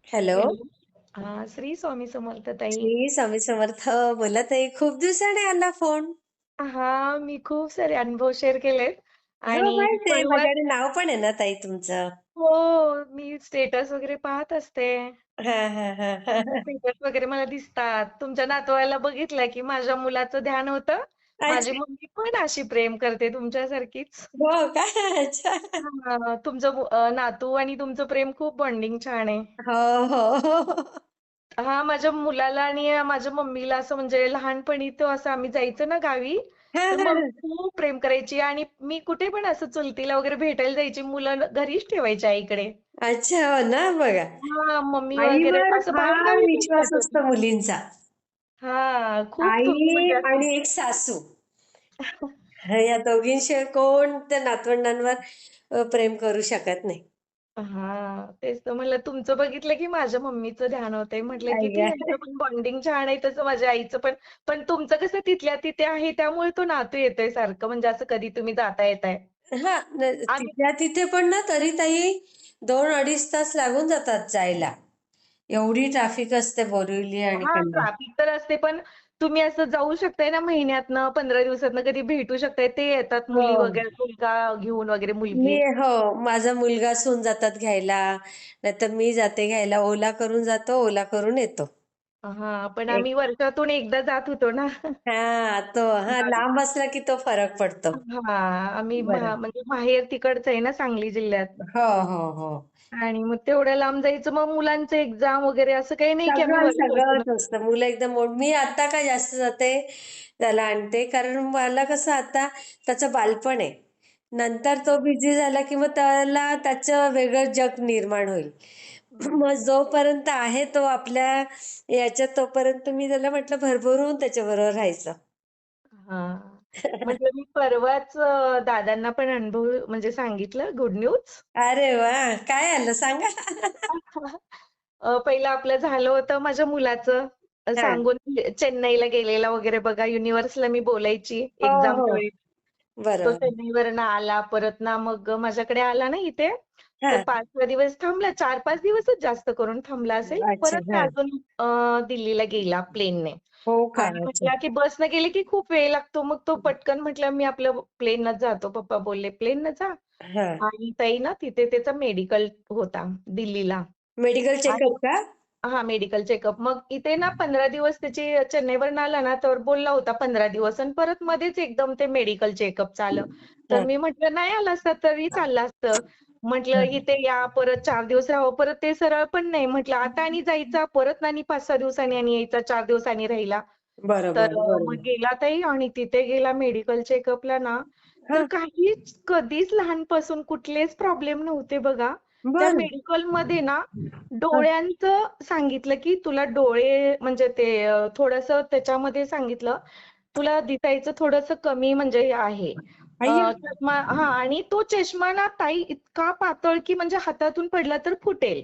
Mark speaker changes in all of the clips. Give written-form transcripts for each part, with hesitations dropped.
Speaker 1: Hello.
Speaker 2: Hello. Shri Swami Samarth ताई.
Speaker 1: श्री स्वामी समर्थ. बोला ताई, खूप दिवसाने आला फोन.
Speaker 2: मी खूप सारे अनुभव शेअर केलेत
Speaker 1: हो,
Speaker 2: आणि
Speaker 1: माहिती आहे.
Speaker 2: परवाच
Speaker 1: माझ्याकडे नाव पण आहे ना ताई तुमचं.
Speaker 2: हो, मी स्टेटस वगैरे पाहत असते.
Speaker 1: हां, हां, हां,
Speaker 2: तुमचे
Speaker 1: हां.
Speaker 2: स्टेटस वगैरे मला दिसतात. तुमच्या नातवाला बघितलं की माझ्या मुलाचं ध्यान होतं. माझी
Speaker 1: अच्छा.
Speaker 2: मम्मी पण अशी प्रेम करते तुमच्यासारखीच.
Speaker 1: हो का? अच्छा.
Speaker 2: तुमचं नातू आणि तुमचं प्रेम खूप बॉन्डिंग छान आहे.
Speaker 1: हो, हो, हो.
Speaker 2: माझ्या मुलाला आणि माझ्या मम्मीला असं म्हणजे लहानपणी तो असं आम्ही जायचं ना गावी,
Speaker 1: हां,
Speaker 2: तर
Speaker 1: हां,
Speaker 2: मम्मी
Speaker 1: हां.
Speaker 2: खूप प्रेम करायची आणि मी कुठे पण असं चुलतीला वगैरे भेटायला जायची, मुलं घरीच ठेवायची आईकडे.
Speaker 1: अच्छा, हो ना बघा.
Speaker 2: मम्मी वगैरे
Speaker 1: आईवर
Speaker 2: असं बाहेर
Speaker 1: फार
Speaker 2: गावी पण
Speaker 1: विश्वास
Speaker 2: पाठवत.
Speaker 1: असतो मुलींचा.
Speaker 2: खूप तुम्ही
Speaker 1: आई
Speaker 2: म्हणजे असं
Speaker 1: आणि एक सासू. या दोघींशिवाय कोण त्या नातवंडांवर प्रेम करू शकत नाही.
Speaker 2: तेच तर म्हणलं तुमचं बघितलं की माझ्या मम्मीचं ध्यान होतंय. म्हटलं किती
Speaker 1: अय्या.
Speaker 2: यांचं पण बॉन्डिंग छान आहे तसं माझ्या आईचं पण. पण तुमचं कसं तिथल्या तिथे आहे त्यामुळे तो नातू येतोय सारखं म्हणजे असं कधी तुम्ही जाता येताय.
Speaker 1: हां,
Speaker 2: आम्ही
Speaker 1: तिथल्या तिथे पण ना तरी ताई 2-2.5 तास लागून जातात जायला. एवढी ट्रॅफिक असते बोरिवली आणि कल्याण.
Speaker 2: ट्रॅफिक तर असते पण तुम्ही असं जाऊ शकताय ना महिन्यातनं 15 दिवसातनं कधी भेटू शकताय. ते येतात
Speaker 1: हो.
Speaker 2: मुली वगैरे मुलगा घेऊन वगैरे
Speaker 1: मी
Speaker 2: मुलगी.
Speaker 1: हो, माझा मुलगा सून जातात घ्यायला, नाहीतर मी जाते घ्यायला. ओला करून जातो, ओला करून येतो.
Speaker 2: पण
Speaker 1: एक
Speaker 2: आम्ही वर्षातून एकदा जात होतो ना.
Speaker 1: हां, तो हां,
Speaker 2: गावी.
Speaker 1: लांब असला की तो फरक पडतो.
Speaker 2: आम्ही
Speaker 1: बरं.
Speaker 2: म्हणजे माहेर तिकडचं आहे ना सांगली जिल्ह्यात.
Speaker 1: हो, हो, हो.
Speaker 2: आणि मग तेवढ्या लांब जायचं मग मुलांचं एक्झाम वगैरे असं काही नाही की आम्ही
Speaker 1: सगळं,
Speaker 2: वर्षातून.
Speaker 1: सगळंच असतं. मुलं एकदम मी आता काय जास्त जाते, त्याला आणते. कारण मला कसं आता त्याचं बालपण आहे. नंतर तो बिझी झाला की मग त्याला त्याचं वेगळं जग निर्माण होईल. मग जोपर्यंत आहे तो आपल्या याच्यात तोपर्यंत मी त्याला म्हटलं भरभरून त्याच्याबरोबर राहायचं.
Speaker 2: हां. म्हटलं मी परवाच दादांना पण अनुभव म्हणजे सांगितलं गुड न्यूज.
Speaker 1: अरे वाह! काय आलं सांगा?
Speaker 2: पहिलं आपलं झालं होतं माझ्या मुलाचं.
Speaker 1: हां.
Speaker 2: सांगून चेन्नईला गेलेला वगैरे बघा युनिव्हर्सला मी बोलायची
Speaker 1: हो,
Speaker 2: एक्झामच्या
Speaker 1: हो.
Speaker 2: वेळी. तो
Speaker 1: बरोबर.
Speaker 2: चेन्नईवरनं आला परत ना मग माझ्याकडे आला ना इथे. तर
Speaker 1: हां.
Speaker 2: 5-6 दिवस थांबला. 4-5 दिवसच जास्त करून थांबला असेल.
Speaker 1: अच्छा.
Speaker 2: परत
Speaker 1: हां.
Speaker 2: अजून दिल्लीला गेला प्लेनने.
Speaker 1: हो का?
Speaker 2: आणि
Speaker 1: अच्छा.
Speaker 2: म्हटला की बसनं गेले की खूप वेळ लागतो. मग तो पटकन म्हटला मी आपलं प्लेननच जातो. पप्पा बोलले प्लेननं जा.
Speaker 1: हां.
Speaker 2: आणि ताई ना तिथे त्याचा मेडिकल होता दिल्लीला.
Speaker 1: मेडिकल
Speaker 2: आणि
Speaker 1: चेकअप का?
Speaker 2: Medical checkup. मग इथे ना 15 दिवस त्याची चेन्नईवरून आला ना, तर बोलला होता 15 दिवस आणि परत मध्येच एकदम ते मेडिकल चेकअप आलं. तर
Speaker 1: हां.
Speaker 2: मी म्हटलं, "नाही आला असता तरी चाललं असतं." म्हटलं,
Speaker 1: हां.
Speaker 2: "इथे या, परत 4 दिवस राहावं." परत ते सरळ पण नाही. म्हटलं, "आता आणि जायचा, परत आणि 5-6 दिवसांनी आणि यायचा, 4 दिवसांनी राहिला." तर
Speaker 1: बरोबर,
Speaker 2: मग
Speaker 1: बरोबर.
Speaker 2: गेला ताई आणि तिथे गेला मेडिकल चेकअपला ना, तर
Speaker 1: हां.
Speaker 2: काहीच कधीच लहानपासून कुठलेच प्रॉब्लेम नव्हते बघा. त्या
Speaker 1: बरं.
Speaker 2: मेडिकलमध्ये ना
Speaker 1: हां.
Speaker 2: डोळ्यांचं सांगितलं, की तुला डोळे म्हणजे ते थोडंसं त्याच्यामध्ये सांगितलं, तुला दिसायचं थोडंसं कमी म्हणजे हे आहे.
Speaker 1: अय्या!
Speaker 2: चष्मा आणि तो चष्मा ना ताई इतका पातळ, की म्हणजे हातातून पडला तर फुटेल.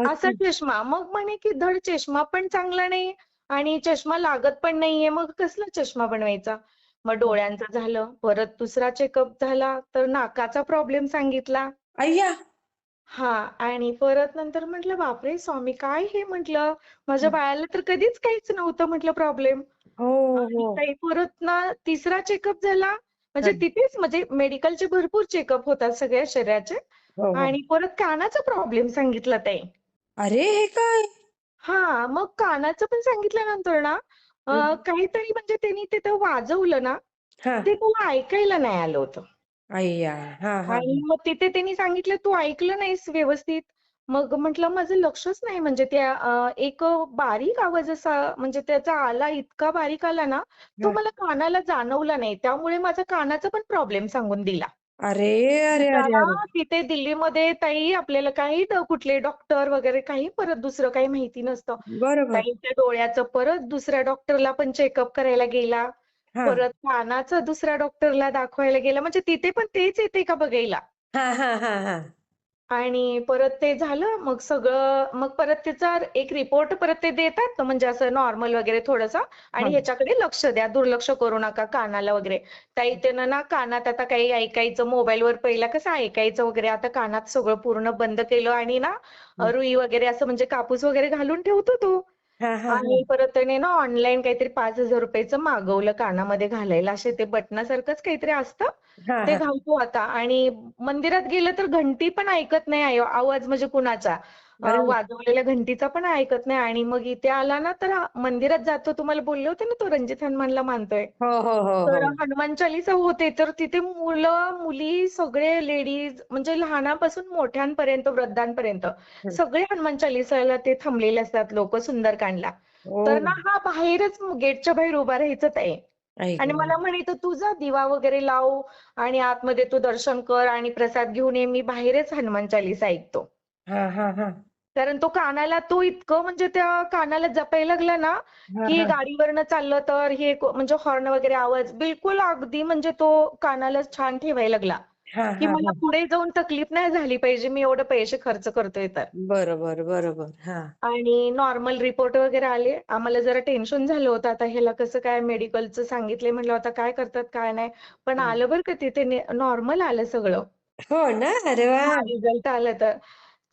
Speaker 2: असा
Speaker 1: अच्छा.
Speaker 2: चष्मा. मग म्हणे, की धड चष्मा पण चांगला नाही आणि चष्मा लागत पण नाहीये, मग कसला चष्मा बनवायचा? मग डोळ्यांचं झालं. परत दुसरा चेकअप झाला, तर नाकाचा प्रॉब्लेम सांगितला.
Speaker 1: अय्या!
Speaker 2: आणि परत नंतर म्हटलं, "बापरे! स्वामी काय हे?" म्हटलं. "माझ्या बाळाला तर कधीच काहीच नव्हतं," म्हटलं प्रॉब्लेम.
Speaker 1: हो,
Speaker 2: आणि
Speaker 1: हो.
Speaker 2: काही परत ना तिसरा चेकअप झाला. म्हणजे
Speaker 1: हां.
Speaker 2: तिथेच म्हणजे मेडिकलचे भरपूर चेकअप होतात सगळ्या शरीराचे.
Speaker 1: हो, हो.
Speaker 2: आणि परत कानाचा प्रॉब्लेम सांगितला ताई.
Speaker 1: अरे हे काय?
Speaker 2: मग कानाचं पण सांगितल्यानंतर ना
Speaker 1: हं.
Speaker 2: काहीतरी म्हणजे त्यांनी तिथं वाजवलं ना,
Speaker 1: हां.
Speaker 2: ते मला ऐकायला नाही आलं होतं.
Speaker 1: अय्या! हां, हां,
Speaker 2: आणि
Speaker 1: हां.
Speaker 2: मग तिथे त्यांनी सांगितलं, "तू ऐकलं नाहीस व्यवस्थित." मग म्हटलं, "माझं लक्षच नाही." म्हणजे त्या एक बारीक आवाज असा म्हणजे त्याचा आला, इतका बारीक आला ना, तो
Speaker 1: हां.
Speaker 2: मला कानाला जाणवला नाही. त्यामुळे माझा कानाचा पण प्रॉब्लेम सांगून दिला.
Speaker 1: अरे, अरे, अरे,
Speaker 2: त्याला
Speaker 1: अरे!
Speaker 2: तिथे दिल्लीमध्ये ताई आपल्याला काही कुठले डॉक्टर वगैरे काही परत दुसरं काही माहिती नसतं.
Speaker 1: बरोबर.
Speaker 2: ताईच्या डोळ्याचं परत दुसऱ्या डॉक्टरला पण चेकअप करायला गेला.
Speaker 1: हां.
Speaker 2: परत कानाचं दुसऱ्या डॉक्टरला दाखवायला गेला. म्हणजे तिथे पण तेच येते का बघायला.
Speaker 1: हां, हां, हां, हां.
Speaker 2: आणि परत ते झालं मग सगळं मग परत त्याचा एक रिपोर्ट परत ते देतात म्हणजे असं नॉर्मल वगैरे थोडंसं आणि
Speaker 1: हा
Speaker 2: ह्याच्याकडे लक्ष द्या दुर्लक्ष करू नका कानाला वगैरे ताई त्यानं ना कानात आता काही ऐकायचं मोबाईलवर पहिला कसं ऐकायचं वगैरे आता कानात सगळं पूर्ण बंद केलं आणि ना रुई वगैरे असं म्हणजे कापूस वगैरे घालून ठेवतो तो
Speaker 1: हा हा
Speaker 2: आणि परत त्याने ना ऑनलाईन काहीतरी 5,000 रुपयाचं मागवलं कानामध्ये घालायला असे ते बटनासारखंच काहीतरी असतं
Speaker 1: हा
Speaker 2: ते
Speaker 1: हा.
Speaker 2: घालतो आता आणि मंदिरात गेलं तर घंटी पण ऐकत नाही आवाज म्हणजे कुणाचा
Speaker 1: अरे
Speaker 2: वाजवलेल्या घंटीचा पण ऐकत नाही आणि मग इथे आला ना तर मंदिरात जातो तुम्हाला बोलले होते ना तो रणजित हनुमानला मानतोय
Speaker 1: हो हो हो
Speaker 2: तर
Speaker 1: हो.
Speaker 2: हनुमान चालीसा होते तर तिथे मुलं मुली सगळे लेडीज म्हणजे लहानापासून मोठ्यांपर्यंत वृद्धांपर्यंत
Speaker 1: हं.
Speaker 2: सगळे हनुमान चालीसाला ते थांबलेले असतात लोक सुंदरकांडला
Speaker 1: ओ.
Speaker 2: तर ना हा बाहेरच गेटच्या बाहेर उभा राहायचं आहे
Speaker 1: ऐक.
Speaker 2: आणि मला म्हणे तर तुझा दिवा वगैरे लाव आणि आतमध्ये तू दर्शन कर आणि प्रसाद घेऊन ये मी बाहेरच हनुमान चालीसा ऐकतो
Speaker 1: हा हा हा
Speaker 2: कारण तो कानाला तो इतकं म्हणजे त्या कानाला जपायला लागला ना
Speaker 1: हा
Speaker 2: की
Speaker 1: हा
Speaker 2: गाडीवरनं चाललं तर हे म्हणजे हॉर्न वगैरे आवाज बिलकुल अगदी म्हणजे तो कानाला छान ठेवायला लागला
Speaker 1: हा
Speaker 2: की
Speaker 1: हा
Speaker 2: मला
Speaker 1: हा.
Speaker 2: पुढे जाऊन तकलीफ नाही झाली पाहिजे मी एवढे पैसे खर्च करतोय तर
Speaker 1: बरोबर बरोबर. हा
Speaker 2: आणि नॉर्मल रिपोर्ट वगैरे आले आम्हाला जरा टेन्शन झालं होतं आता ह्याला कसं काय मेडिकलचं सांगितले म्हटलं आता काय करतात काय नाही पण
Speaker 1: हं.
Speaker 2: आलं बरं का तिथे नॉर्मल आलं सगळं
Speaker 1: हो ना. अरे वा.
Speaker 2: हा रिझल्ट आला तर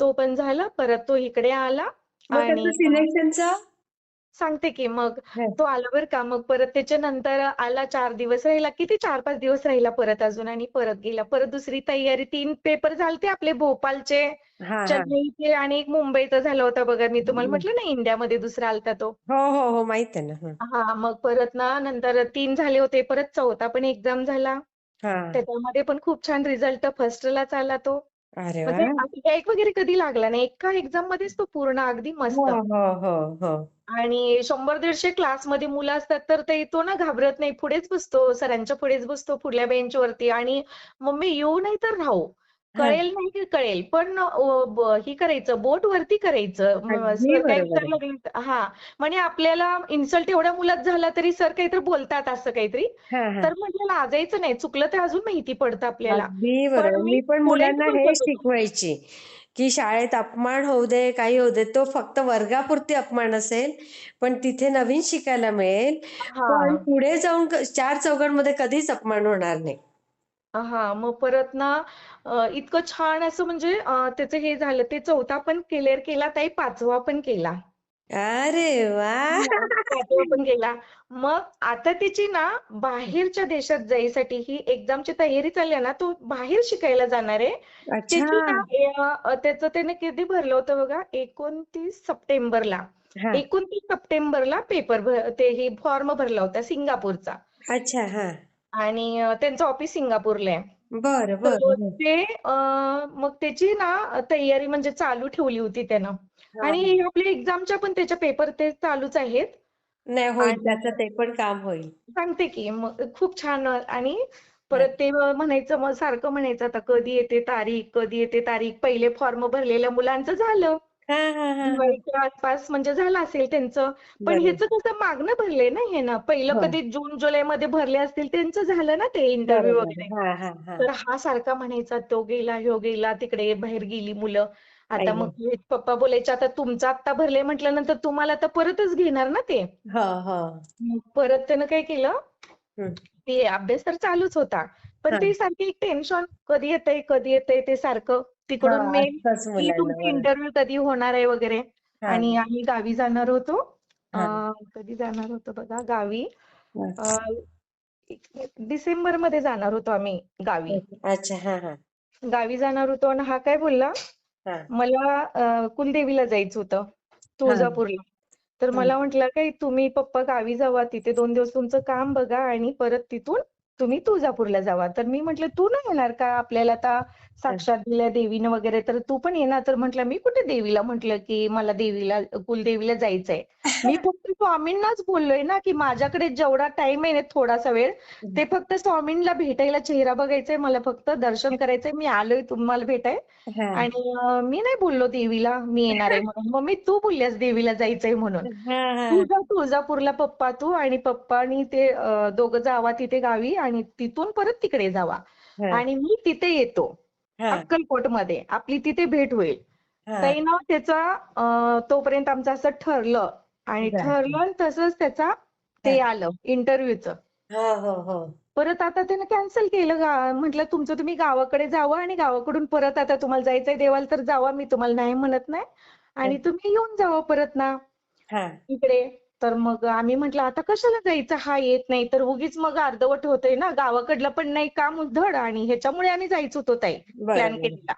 Speaker 2: तो पण झाला परत तो इकडे आला
Speaker 1: मग
Speaker 2: आणि
Speaker 1: त्याचं सिलेक्शनचं.
Speaker 2: सांगते की मग तो आला बरं का मग परत त्याच्यानंतर आला 4 दिवस राहिला किती 4-5 दिवस राहिला परत अजून आणि परत गेला परत दुसरी तयारी 3 पेपर झालते आपले भोपाळचे
Speaker 1: हा हा.
Speaker 2: चेन्नईचे आणि एक मुंबईचा झाला होता बघा मी तुम्हाला म्हटलं ना इंडियामध्ये दुसरा आलता तो
Speaker 1: हो हो हो माहित आहे ना. हं.
Speaker 2: हा मग परत ना नंतर 3 झाले होते परत चौथा पण एक्झाम झाला
Speaker 1: हा.
Speaker 2: त्याच्यामध्ये पण खूप छान रिझल्ट फर्स्टलाच आला तो
Speaker 1: अरे वा.
Speaker 2: म्हणजे बॅक वगैरे कधी लागला नाही एका एक्झाम मध्येच तो पूर्ण अगदी
Speaker 1: हो
Speaker 2: मस्त
Speaker 1: हो हो हो.
Speaker 2: आणि 100-150 क्लासमध्ये मुलं असतात तर ते तो ना घाबरत नाही पुढेच बसतो सरांच्या पुढेच बसतो पुढल्या बेंचवरती आणि मम्मी येऊ नाही तर राहू
Speaker 1: हा.
Speaker 2: कळेल नाही की कळेल पण ही करायचं बोट वरती करायचं
Speaker 1: अगदी
Speaker 2: सर काही
Speaker 1: बरोबर आहे.
Speaker 2: विचारलं की हा म्हणजे आपल्याला इन्सल्ट एवढ्या मुलात झाला तरी सर काहीतरी बोलतात असं काहीतरी
Speaker 1: हा हा.
Speaker 2: तर म्हटलं लाजायचं नाही चुकलं तर अजून माहिती पडतं आपल्याला
Speaker 1: अगदी
Speaker 2: पण
Speaker 1: बरोबर.
Speaker 2: मी
Speaker 1: मी पण
Speaker 2: पुढेच
Speaker 1: मुलांना हे
Speaker 2: बसत होतो
Speaker 1: शिकवायची, की शाळेत अपमान होऊ दे, काही होऊ दे, तो फक्त वर्गापुरती अपमान असेल, पण तिथे नवीन शिकायला मिळेल.
Speaker 2: हा
Speaker 1: पण पुढे जाऊन चार चौघांमध्ये कधीच अपमान होणार नाही.
Speaker 2: हा मग परत ना इतकं छान असं म्हणजे त्याचं हे झालं ते चौथा पण क्लिअर केला ताई पाचवा पण केला
Speaker 1: अरे वाह!
Speaker 2: हा, पाचवा पण केला मग आता त्याची ना बाहेरच्या देशात जायसाठी ही एक्झामची तयारी चालली आहे ना तो बाहेर शिकायला जाणार आहे
Speaker 1: अच्छा.
Speaker 2: त्याची ना त्याचं त्याने किती भरलं होतं बघा 29 सप्टेंबरला
Speaker 1: हां.
Speaker 2: 29 सप्टेंबरला ते हे फॉर्म भरला होता सिंगापूरचा
Speaker 1: अच्छा. हां.
Speaker 2: आणि त्यांचं ऑफिस सिंगापूरला आहे
Speaker 1: बरं,
Speaker 2: तर
Speaker 1: बरं. हं.
Speaker 2: ते मग त्याची ना तयारी म्हणजे चालू ठेवली होती त्यानं
Speaker 1: हां, हां.
Speaker 2: आणि आपल्या एक्झामच्या पण त्याच्या पेपर ते चालूच आहेत
Speaker 1: नाही होईल
Speaker 2: आणि
Speaker 1: त्याचं ते पण काम होईल.
Speaker 2: सांगते की मग खूप छान आणि
Speaker 1: हां.
Speaker 2: परत ते म्हणायचं मग सारखं म्हणायचं आता कधी येते तारीख कधी येते तारीख पहिले फॉर्म भरलेल्या मुलांचं झालं
Speaker 1: हां, हां, हां, हां.
Speaker 2: दिवाळीच्या आसपास म्हणजे झालं असेल त्यांचं पण
Speaker 1: बरोबर.
Speaker 2: ह्याचं कसं मागणं भरलंय ना हे ना पहिलं
Speaker 1: हो.
Speaker 2: कधी जून जुलैमध्ये भरले असतील त्यांचं झालं ना ते इंटरव्ह्यू
Speaker 1: बरोबर.
Speaker 2: वगैरे
Speaker 1: हां, हां, हां.
Speaker 2: तर हा सारखा म्हणायचा तो गेला ह्यो गेला तिकडे बाहेर गेली मुलं
Speaker 1: आई
Speaker 2: आता मग
Speaker 1: गं!
Speaker 2: हे पप्पा बोलायचे आता तुमचं आत्ता भरलंय म्हटल्यानंतर तुम्हाला आता परतच घेणार ना ते
Speaker 1: हो, हो.
Speaker 2: मग परत त्यानं काय केलं
Speaker 1: हं.
Speaker 2: ते अभ्यास तर चालूच होता पण
Speaker 1: हां.
Speaker 2: ते सारखी एक टेन्शन कधी येतंय ते सारखं तिकडून
Speaker 1: हां,
Speaker 2: मेल
Speaker 1: असतंच
Speaker 2: की
Speaker 1: मुलांना.
Speaker 2: तुमची
Speaker 1: बरोबर.
Speaker 2: इंटरव्ह्यू कधी होणार आहे वगैरे
Speaker 1: हां,
Speaker 2: आणि आम्ही गावी जाणार होतो
Speaker 1: हां,
Speaker 2: कधी जाणार होतो बघा गावी
Speaker 1: हां.
Speaker 2: अ, डिसेंबरमध्ये जाणार होतो आम्ही गावी
Speaker 1: अच्छा. हां, हां.
Speaker 2: गावी जाणार होतो आणि हा काय बोलला
Speaker 1: हां,
Speaker 2: मला कुलदेवीला जायचं होतं
Speaker 1: हां.
Speaker 2: तुळजापूरला तर
Speaker 1: हं.
Speaker 2: मला म्हटलं काय तुम्ही पप्पा गावी जावा तिथे 2 दिवस तुमचं काम बघा आणि परत तिथून तुम्ही तुळजापूरला जावा तर मी म्हटलं तू नाही येणार का आपल्याला आता
Speaker 1: हां.
Speaker 2: साक्षात दिल्या देवीनं वगैरे तर तू पण येणार तर म्हटलं मी कुठे देवीला म्हटलं की मला देवीला कुलदेवीला जायचंय मी फक्त स्वामींनाच बोललोय ना की माझ्याकडे जेवढा टाइम आहे ना थोडासा वेळ ते फक्त स्वामींना भेटायला चेहरा बघायचाय मला फक्त दर्शन करायचंय मी आलोय तुम्हाला भेटाय
Speaker 1: हां.
Speaker 2: आणि मी नाही बोललो देवीला मी येणार आहे म्हणून मम्मी तू बोललीस देवीला जायचंय म्हणून
Speaker 1: हां,
Speaker 2: तू
Speaker 1: हां,
Speaker 2: जा तुळजापूरला पप्पा तू आणि पप्पानी ते दोघं जावा तिथे गावी आणि तिथून परत तिकडे जावा
Speaker 1: हां.
Speaker 2: आणि मी तिथे येतो
Speaker 1: हा
Speaker 2: अक्कलकोटमध्ये आपली तिथे भेट होईल.
Speaker 1: हा
Speaker 2: ताई ना त्याचा तोपर्यंत आमचं असं ठरलं आणि
Speaker 1: बर
Speaker 2: ठरलं तसंच त्याचा
Speaker 1: हा
Speaker 2: ते आलं इंटरव्ह्यूचं.
Speaker 1: हो हो हो
Speaker 2: परत आता त्यानं कॅन्सल केलं. म्हटलं तुमचं तुम्ही गावाकडे जावा आणि गावाकडून परत आता तुम्हाला जायचंय देवाला तर जावा, मी तुम्हाला नाही म्हणत नाही. आणि तुम्ही येऊन जावा परत ना
Speaker 1: हा
Speaker 2: इकडे. तर मग आम्ही म्हटलं आता कशाला जायचं, हा येत नाही तर उगीच मग अर्धवट होतंय ना, गावाकडलं पण नाही काम धड आणि ह्याच्यामुळे आम्ही जायचं होतो ताई प्लॅन
Speaker 1: बरोबर
Speaker 2: केलेला.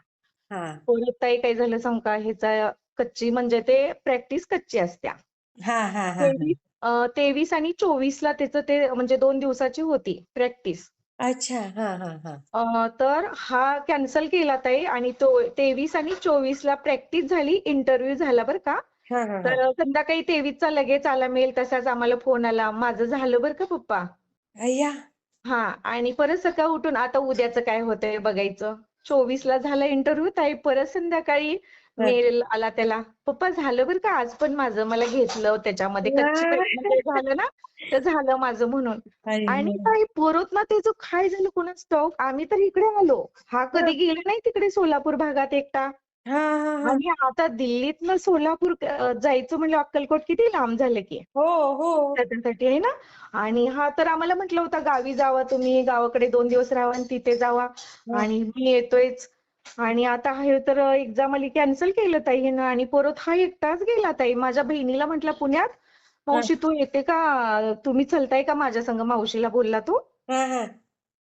Speaker 1: हा
Speaker 2: परत ताई काय झालं सांगू का, ह्याचा कच्ची म्हणजे ते प्रॅक्टिस कच्ची असत्या.
Speaker 1: हा हा हा हा
Speaker 2: 23 आणि 24ला त्याचं ते म्हणजे 2 दिवसाची होती प्रॅक्टिस.
Speaker 1: अच्छा हा हा हा
Speaker 2: तर हा कॅन्सल केला ताई आणि तो 23 आणि 24ला प्रॅक्टिस झाली, इंटरव्ह्यू झाला बरं का.
Speaker 1: हा हा हा
Speaker 2: तर संध्याकाळी 23चा लगेच आला मेल, तसाच आम्हाला फोन आला, माझं झालं बरं का पप्पा.
Speaker 1: अय्या
Speaker 2: हां आणि परत सकाळ उठून आता उद्याचं काय होतंय बघायचं. 24ला झाला इंटरव्ह्यू ताई, परत संध्याकाळी
Speaker 1: हा.
Speaker 2: मेल आला त्याला, पप्पा झालं बरं का आज पण माझं, मला घेतलं त्याच्यामध्ये कच्ची म्हणजे झालं ना, तर झालं माझं म्हणून.
Speaker 1: आई
Speaker 2: आणि
Speaker 1: गं.
Speaker 2: ताई परत ना त्याचं काय झालं कोणास ठाऊक, आम्ही तर इकडे आलो. हा
Speaker 1: हा
Speaker 2: कधी गेला नाही तिकडे सोलापूर भागात एकटा.
Speaker 1: हा हा हा.
Speaker 2: आणि आता दिल्लीतनं सोलापूर जायचं म्हणजे अक्कलकोट किती लांब झालं की.
Speaker 1: हो हो
Speaker 2: त्याच्यासाठी आहे ना. आणि हा तर आम्हाला म्हटलं होता गावी जावा तुम्ही, गावाकडे 2 दिवस राहावा आणि तिथे जावा
Speaker 1: हा.
Speaker 2: आणि मी येतोयच. आणि आता हे तर एक्झाम आली कॅन्सल केलं ताई हिनं आणि परत हा एकटाच गेला ताई. माझ्या बहिणीला म्हटलं पुण्यात,
Speaker 1: हा
Speaker 2: मावशी तू येते का, तुम्ही चलताय का माझ्या संग, मावशीला बोलला तो.
Speaker 1: हा हा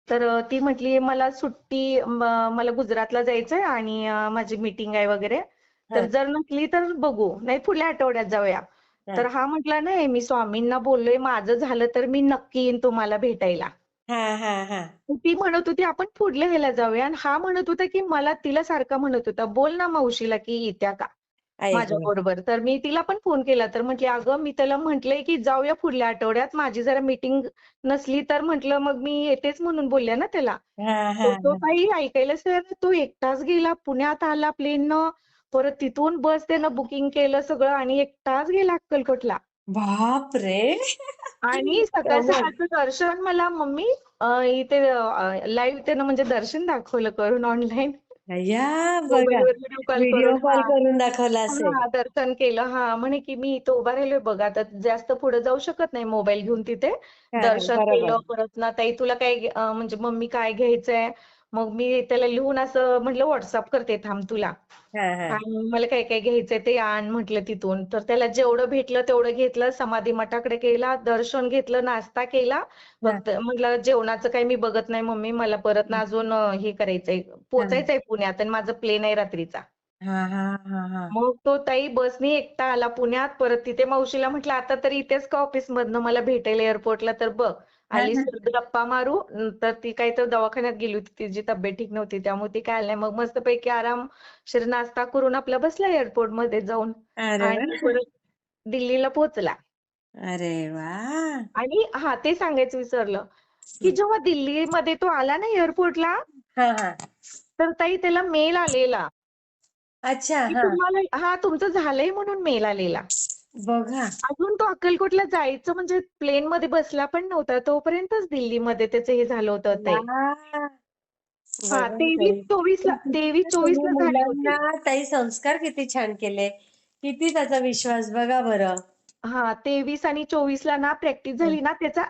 Speaker 2: तर ती म्हटली मला सुट्टी मला गुजरातला जायचंय आणि माझी मीटिंग आहे वगैरे. तर
Speaker 1: हा
Speaker 2: जर नसली तर बघू, नाही पुढल्या आठवड्यात जाऊया.
Speaker 1: हा
Speaker 2: तर हा म्हटला नाही मी स्वामींना बोललोय, माझं झालं तर मी नक्की येईन तुम्हाला भेटायला.
Speaker 1: हा हा हा
Speaker 2: ती म्हणत होती आपण पुढल्या ह्याला जाऊया आणि हा म्हणत होता की मला, तिला सारखा म्हणत होता बोल ना मावशीला की येत्या का
Speaker 1: आई
Speaker 2: माझ्या
Speaker 1: गं.
Speaker 2: बरोबर. तर मी तिला पण फोन केला तर म्हटली अगं मी त्याला म्हटलंय की जाऊया पुढल्या आठवड्यात, माझी जरा मीटिंग नसली तर म्हटलं मग मी येतेच म्हणून बोलल्या ना त्याला.
Speaker 1: हा हा
Speaker 2: तर तो
Speaker 1: हा
Speaker 2: काही ऐकायलाच तयार नाही. तो एकटाच गेला, पुण्यात आला प्लेननं, परत तिथून बस त्यानं बुकिंग केलं सगळं आणि एकटाच गेला अक्कलकोटला.
Speaker 1: बाप रे
Speaker 2: आणि सकाळ
Speaker 1: कमाल.
Speaker 2: सकाळचं दर्शन मला मम्मी इथे लाईव्ह त्यानं म्हणजे दर्शन दाखवलं करून ऑनलाईन.
Speaker 1: अय्या बघा,
Speaker 2: मोबाईलवर व्हिडिओ कॉल
Speaker 1: व्हिडिओ
Speaker 2: करून.
Speaker 1: कॉल करून दाखवला असेल.
Speaker 2: हां, दर्शन केलं. हां, म्हणे की मी इथं उभा राहिलोय बघ, आता जास्त पुढे जाऊ शकत नाही मोबाईल घेऊन तिथे.
Speaker 1: हा हा
Speaker 2: दर्शन
Speaker 1: बरोबर
Speaker 2: केलं. परत ना ताई तुला काय म्हणजे मम्मी काय घ्यायचंय? मग मी त्याला लिहून असं म्हटलं WhatsApp करते थांब तुला.
Speaker 1: हा हा
Speaker 2: आणि मला काय काय घ्यायचंय ते आण म्हटलं तिथून. तर त्याला जेवढं भेटलं तेवढं घेतलं. समाधी मठाकडे गेला, दर्शन घेतलं, नाश्ता केला.
Speaker 1: हा
Speaker 2: फक्त म्हटलं जेवणाचं काही मी बघत नाही मम्मी, मला परत ना अजून हे करायचंय,
Speaker 1: हा
Speaker 2: पोचायचंय पुण्यात आणि माझं प्लेन आहे रात्रीचा.
Speaker 1: हा हा हा हा
Speaker 2: मग तो ताई बसनी एकटा आला पुण्यात. परत तिथे मावशीला म्हटलं आता तरी इथेच का ऑफिसमधनं मला भेटेल एअरपोर्टला तर बघ.
Speaker 1: हा
Speaker 2: आलीस
Speaker 1: हा.
Speaker 2: तर गप्पा मारू. तर ती काही तर दवाखान्यात गेली होती, तिची तब्येत ठीक नव्हती त्यामुळे ती काय आली नाही. मग मस्तपैकी आरामशीर नाश्ता करून आपला बसला एअरपोर्टमध्ये जाऊन
Speaker 1: अरे वा
Speaker 2: आणि परत दिल्लीला पोहोचला.
Speaker 1: अरे वा
Speaker 2: आणि हा ते सांगायचं विसरलं, की जेव्हा दिल्लीमध्ये तो आला ना एअरपोर्टला,
Speaker 1: हा हा
Speaker 2: तर ताई त्याला मेल आलेला,
Speaker 1: अच्छा
Speaker 2: की
Speaker 1: हा
Speaker 2: तुम्हाला तुमचं झालंय म्हणून मेल आलेला.
Speaker 1: बघा
Speaker 2: अजून तो अक्कलकोटला जायचं म्हणजे प्लेनमध्ये बसला पण नव्हता तोपर्यंतच दिल्लीमध्ये त्याचं हे झालं होतं ते.
Speaker 1: वा
Speaker 2: हां,
Speaker 1: बघा
Speaker 2: 23
Speaker 1: ताई,
Speaker 2: 24 ला
Speaker 1: किती
Speaker 2: 23-24
Speaker 1: तुम्ही
Speaker 2: ला झाली
Speaker 1: मुलांना
Speaker 2: होती.
Speaker 1: ताई संस्कार किती छान केले, किती त्याचा विश्वास बघा बरं.
Speaker 2: हां, 23 आणि 24 ला ना प्रॅक्टिस झाली ना त्याचा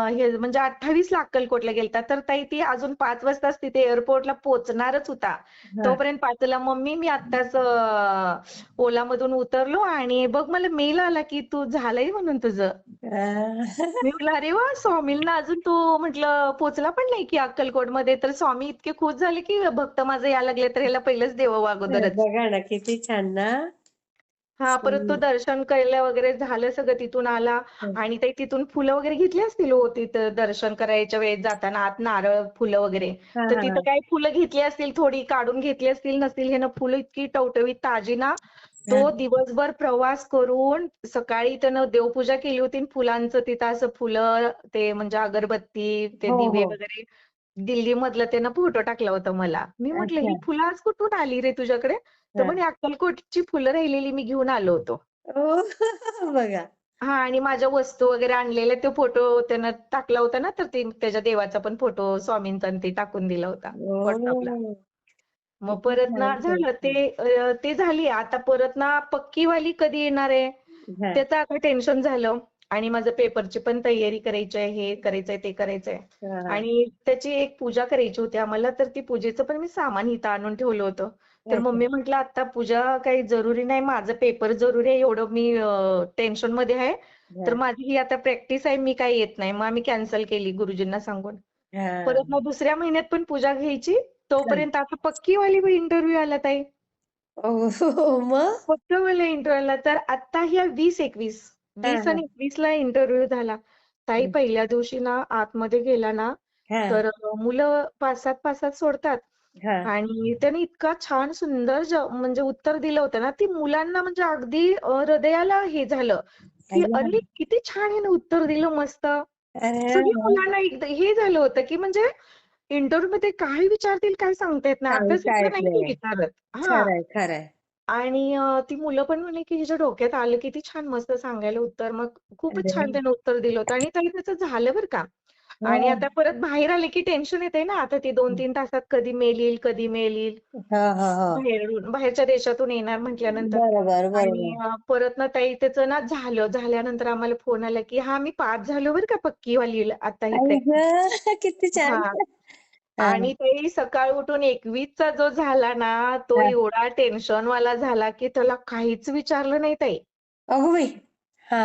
Speaker 2: हे म्हणजे 28 ला अक्कलकोटला गेलता. तर ताई ती अजून 5 वाजताच तिथे एअरपोर्टला पोहोचणारच होता.
Speaker 1: हा
Speaker 2: तोपर्यंत 5 ला मम्मी मी आत्ताच ओलामधून उतरलो आणि बघ मला मेल आला की तू झालंय म्हणून तुझं. मी म्हटलं अरे वा, स्वामींना अजून तो म्हटलं पोचला पण नाही की अक्कलकोटमध्ये. तर स्वामी इतके खुश झाले की भक्त माझं यायला लागले तर ह्याला पहिलंच देवावं अगोदरच.
Speaker 1: बघा ना किती छान ना.
Speaker 2: हां, परत तो दर्शन केलं वगैरे झालं सगळं, तिथून आला आणि ते तिथून फुलं वगैरे घेतली असतील हो तिथं दर्शन करायच्या वेळेस जाताना आत नारळ, फुलं वगैरे.
Speaker 1: हा
Speaker 2: तर
Speaker 1: हा
Speaker 2: तिथं काय फुलं घेतली असतील, थोडी काढून घेतली असतील, नसतील. ह्यानं फुलं इतकी टवटवीत ताजी ना,
Speaker 1: हा
Speaker 2: तो दिवसभर प्रवास करून सकाळी त्यानं देवपूजा केली होती आणि फुलांचं तिथं असं फुलं ते म्हणजे अगरबत्ती, ते
Speaker 1: हो
Speaker 2: दिवे
Speaker 1: हो
Speaker 2: वगैरे दिल्लीमधलं त्यानं फोटो टाकला होता मला. मी म्हटलं
Speaker 1: अच्छा
Speaker 2: ही फुलं आज कुठून आली रे तुझ्याकडे? तर
Speaker 1: हा
Speaker 2: म्हणे अक्कलकोटची फुलं राहिलेली मी घेऊन आलो होतो.
Speaker 1: ओ बघा
Speaker 2: हां आणि माझ्या वस्तू वगैरे आणलेल्या तो फोटो त्यानं टाकला होता ना, तर ते त्याच्या देवाचा पण फोटो स्वामींचा आणि ते टाकून दिला होता WhatsAppला.
Speaker 1: ओ
Speaker 2: मग
Speaker 1: किती
Speaker 2: परत ना
Speaker 1: छान
Speaker 2: झालं
Speaker 1: प्रश्न.
Speaker 2: ते झाली. आता परत ना पक्कीवाली कधी येणार आहे
Speaker 1: हा,
Speaker 2: त्याचं आता टेन्शन झालं. आणि माझं पेपरची पण तयारी करायची आहे, हे करायचंय ते करायचंय.
Speaker 1: हा,
Speaker 2: आणि त्याची एक पूजा करायची होती आम्हाला, तर ती पूजेचं पण मी सामान इथं आणून ठेवलं होतं. तर
Speaker 1: अच्छा.
Speaker 2: मम्मी म्हटलं आता पूजा काही जरुरी नाही, माझं पेपर जरुरी आहे, एवढं मी टेन्शन मध्ये आहे. तर
Speaker 1: हा,
Speaker 2: माझी ही आता प्रॅक्टिस आहे, मी काही येत नाही. मग आम्ही कॅन्सल केली गुरुजींना सांगून.
Speaker 1: हा.
Speaker 2: परत मग दुसऱ्या महिन्यात पण पूजा घ्यायची.
Speaker 1: हा.
Speaker 2: तोपर्यंत आता पक्कीवाली इंटरव्ह्यू आला ताई.
Speaker 1: ओ, मग.
Speaker 2: पक्कवाला इंटरव्ह्यू आला. तर आता ह्या 20-21,
Speaker 1: हा,
Speaker 2: 20
Speaker 1: हा,
Speaker 2: आणि 21 ला इंटरव्ह्यू झाला. ताई पहिल्या दिवशी ना आतमध्ये गेला ना,
Speaker 1: हा,
Speaker 2: तर मुलं 5-7 सोडतात.
Speaker 1: हा.
Speaker 2: आणि त्याने इतका छान सुंदर म्हणजे उत्तर दिलं होतं ना, ती मुलांना म्हणजे अगदी हृदयाला हे झालं, की
Speaker 1: अय्या.
Speaker 2: अरे किती छान हिने उत्तर दिलं मस्त.
Speaker 1: अरे
Speaker 2: सगळ्या
Speaker 1: वा.
Speaker 2: मुलांना हे झालं होतं, की म्हणजे इंटरव्ह्यू मध्ये काय विचारतील काय सांगता येत नाही.
Speaker 1: सांगता
Speaker 2: अभ्यासाचं
Speaker 1: येत
Speaker 2: नाही
Speaker 1: नाही.
Speaker 2: विचारत. हां.
Speaker 1: खरंय, खरंय.
Speaker 2: आणि ती मुलं पण म्हणे, की हिच्या डोक्यात आलं, किती छान मस्त सांगायला उत्तर. मग खूपच
Speaker 1: अरे.
Speaker 2: छान त्यानं उत्तर दिलं होतं आणि ताई त्याचं झालं बरं का. आणि
Speaker 1: हा,
Speaker 2: आता परत बाहेर आले, की टेन्शन येतंय ना, आता ती 2-3 तासात कधी मेल येईल, कधी मेल येईल.
Speaker 1: हा, हा, हा.
Speaker 2: बाहेरच्या देशातून येणार म्हटल्यानंतर.
Speaker 1: बरोबर,
Speaker 2: आणि
Speaker 1: बरोबर.
Speaker 2: परत ना ताई त्याचं ना झालं. झाल्यानंतर आम्हाला फोन आला, की "हां, मी पास झालो बरं का पक्कीवालीला आता ही
Speaker 1: आई
Speaker 2: प्रॅक्टिस."
Speaker 1: ग, किती छान.
Speaker 2: हां.
Speaker 1: हा,
Speaker 2: आणि ते सकाळ उठून 21चा जो झाला ना, तो
Speaker 1: हा.
Speaker 2: एवढा टेन्शनवाला झाला, की त्याला काहीच विचारलं नाही ताई.
Speaker 1: अगो बाई. हा,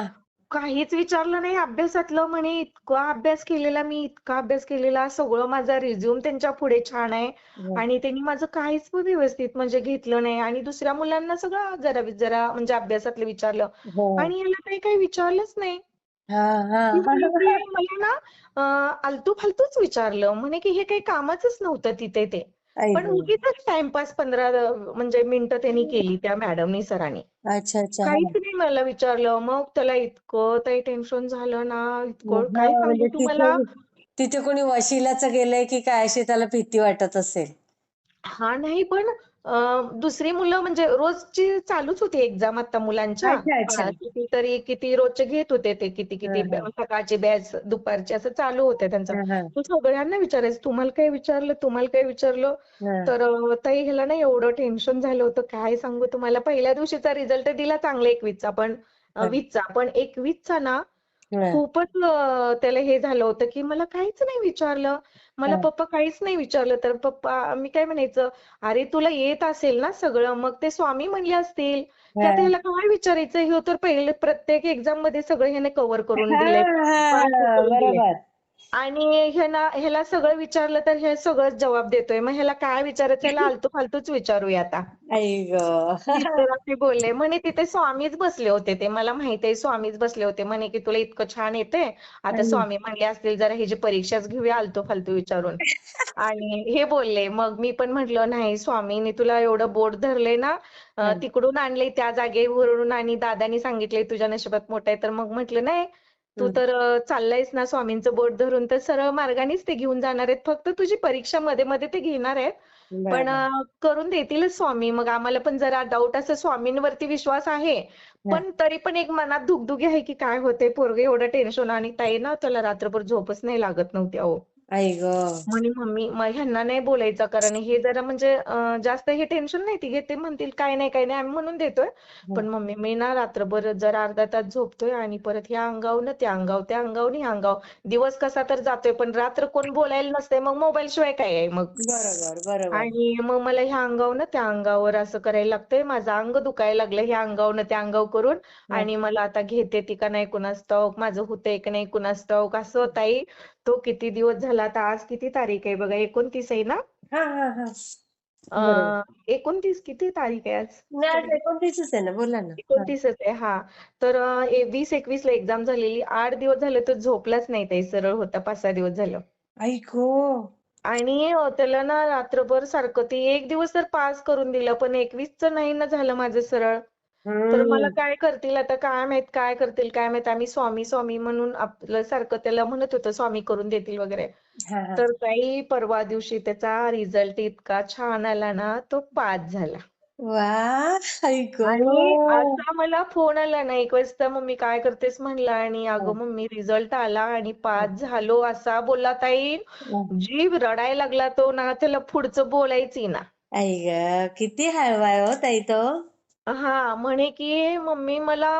Speaker 2: काहीच विचारलं नाही अभ्यासातलं. म्हणे इतका अभ्यास केलेला मी, इतका अभ्यास केलेला. सगळं माझा रिझ्यूम त्यांच्या पुढे छान आहे.
Speaker 1: हा.
Speaker 2: आणि त्यांनी माझं काहीच पण व्यवस्थित म्हणजे घेतलं नाही. आणि दुसऱ्या मुलांना सगळं जरा जरा म्हणजे अभ्यासातलं विचारलं.
Speaker 1: हो.
Speaker 2: आणि याला काही विचारलंच नाही.
Speaker 1: हा, हा.
Speaker 2: ती म्हणे की मला ना आलतू-फालतूच विचारलं. म्हणे की हे काही कामाचंच नव्हतं तिथे ते.
Speaker 1: आई
Speaker 2: पण
Speaker 1: ग.
Speaker 2: उगीचच टाईमपास 15 म्हणजे मिनिटं त्यांनी केली त्या मॅडमनी, सरांनी.
Speaker 1: अच्छा, अच्छा.
Speaker 2: काहीच
Speaker 1: हा.
Speaker 2: नाही मला विचारलं. मग त्याला इतकं ते टेन्शन झालं ना, इतकं
Speaker 1: हा,
Speaker 2: काय सांगू
Speaker 1: म्हणजे
Speaker 2: तुम्हाला.
Speaker 1: तिथे तिथे कोणी वशिलाचं गेलंय की काय अशी त्याला भीती वाटत असेल.
Speaker 2: हां, नाही पण दुसरी मुलं म्हणजे रोजची चालूच होती एक्झाम आता मुलांच्या.
Speaker 1: अच्छा, अच्छा.
Speaker 2: कितीतरी किती रोजचे घेत होते ते
Speaker 1: हा,
Speaker 2: किती-किती
Speaker 1: हा.
Speaker 2: सकाळची बॅच, दुपारची असं चालू होतं त्यांचं.
Speaker 1: हा, हा.
Speaker 2: तो सगळ्यांना विचारायचा, "तुम्हाला काय विचारलं? तुम्हाला काय विचारलं?"
Speaker 1: हा.
Speaker 2: तर ताई ह्याला ना एवढं टेन्शन झालं होतं, काय सांगू तुम्हाला. पहिल्या दिवशीचा रिझल्ट दिला चांगला 21चा पण
Speaker 1: हा.
Speaker 2: 20चा. पण 21चा ना
Speaker 1: हा.
Speaker 2: खूपच त्याला हे झालं होतं, की मला काहीच नाही विचारलं. मला
Speaker 1: हा.
Speaker 2: पप्पा काहीच नाही विचारलं. तर पप्पा मी काय म्हणायचं, "अरे तुला येत असेल ना सगळं, मग ते स्वामी म्हणले असतील, की आता
Speaker 1: हा.
Speaker 2: ह्याला काय विचारायचं? ह्यो तर पहिले प्रत्येक एक्झाममध्ये सगळं ह्याने कव्हर करून
Speaker 1: हा,
Speaker 2: दिलंय, पास
Speaker 1: हा.
Speaker 2: करून दिलंय.
Speaker 1: बरोबर.
Speaker 2: आणि ह्याला सगळं विचारलं तर हे सगळंच जबाब देतोय. मग ह्याला काय विचारायचं? ह्याला आलतू-फालतूच विचारूया आता."
Speaker 1: आई ग.
Speaker 2: मी तर असे बोलले. म्हणे तिथे स्वामीच बसले होते ते. मला माहिती आहे स्वामीच बसले होते. म्हणे की तुला इतकं छान येतंय. आता
Speaker 1: आई.
Speaker 2: स्वामी म्हणले असतील जरा ह्याची परीक्षाच घेऊया आलतू-फालतू विचारून. आणि हे बोलले. मग मी पण म्हटलं नाही स्वामींनी तुला एवढं बोट धरलंय ना,
Speaker 1: हा.
Speaker 2: तिकडून आणलंय त्या जागेवरून आणि दादानी सांगितलंय तुझ्या नशिबात मोठं आहे. तर मग म्हटलं नाही, तू
Speaker 1: हम्म.
Speaker 2: तर चाललायस ना स्वामींचं बोट धरून तर सरळ मार्गानेच ते घेऊन जाणार आहेत. फक्त तुझी परीक्षा मध्ये-मध्ये ते घेणार आहेत. पण
Speaker 1: बरं.
Speaker 2: करून देतीलच स्वामी. मग आम्हाला पण जरा डाऊट असं स्वामींवरती विश्वास आहे.
Speaker 1: हा.
Speaker 2: पण तरी पण एक मनात धुगधुगी आहे, की काय होतंय पोरगं एवढं टेन्शन. आणि ताई ना त्याला रात्रभर झोपच नाही लागत नव्हती अहो.
Speaker 1: आई ग.
Speaker 2: म्हणे मम्मी मग ह्यांना नाही बोलायचं कारण हे जरा म्हणजे जास्त हे टेन्शन नाही ती घेत. ते म्हणतील काय नाही काय नाही आम्ही म्हणून देतोय.
Speaker 1: हा.
Speaker 2: पण मम्मी मी ना रात्रभर जरा अर्धा तास झोपतोय आणि परत ह्या अंगावर ना त्या अंगावर, त्या अंगावर ह्या अंगावर. दिवस कसा तर जातोय पण रात्र कोण बोलायला नसतंय. मग मोबाईल शिवाय काय आहे मग.
Speaker 1: बरोबर, बरोबर.
Speaker 2: आणि मग मला ह्या अंगावरनं त्या अंगावर असं करायला लागतंय. माझं अंग दुखायला लागलं ह्या अंगावरनं त्या अंगावर करून.
Speaker 1: हा.
Speaker 2: आणि मला आता घेते ती का नाही कुणास ठाऊक, माझं होतंय की नाही कुणास ठाऊक असं ताई. तो किती दिवस झाला आता आज किती तारीख आहे बघा 29 आहे ना?
Speaker 1: हा, हा, हा.
Speaker 2: अ,
Speaker 1: बरोबर.
Speaker 2: 29 किती तारीख आहे आज?
Speaker 1: नाही, आज
Speaker 2: 26,
Speaker 1: 29च आहे ना, बोला ना. हा.
Speaker 2: 29च आहे हां. तर 20-21 ला एक्झाम झालेली. 8 दिवस झाले तो झोपलाच नाही ताई. सरळ होता 5-6 दिवस झालं.
Speaker 1: आई गो.
Speaker 2: आणि त्याला ना रात्रभर सारखं ते एक दिवस तर पास करून दिलं पण 21चं नाही ना झालं माझं सरळ. तर मला
Speaker 1: हम्म.
Speaker 2: काय करतील आता काय माहित काय करतील काय माहित. आम्ही स्वामी स्वामी म्हणून आपलं सारखं त्याला म्हणत होतो स्वामी करून देतील वगैरे.
Speaker 1: हा, हा.
Speaker 2: तर काही परवा दिवशी त्याचा रिझल्ट इतका छान आला ना तो पास झाला.
Speaker 1: वा. आई ग.
Speaker 2: आणि असा मला फोन आला ना 1 वाजता मम्मी काय करतेस म्हणला आणि
Speaker 1: हा.
Speaker 2: अगं मम्मी रिझल्ट आला आणि पास झालो असा बोलला ताई.
Speaker 1: हा.
Speaker 2: जीव रडायला लागला तो ना त्याला पुढचं बोलायची ना.
Speaker 1: आई ग, किती हळवा आहे हो ताई तो.
Speaker 2: हा म्हणे की मम्मी मला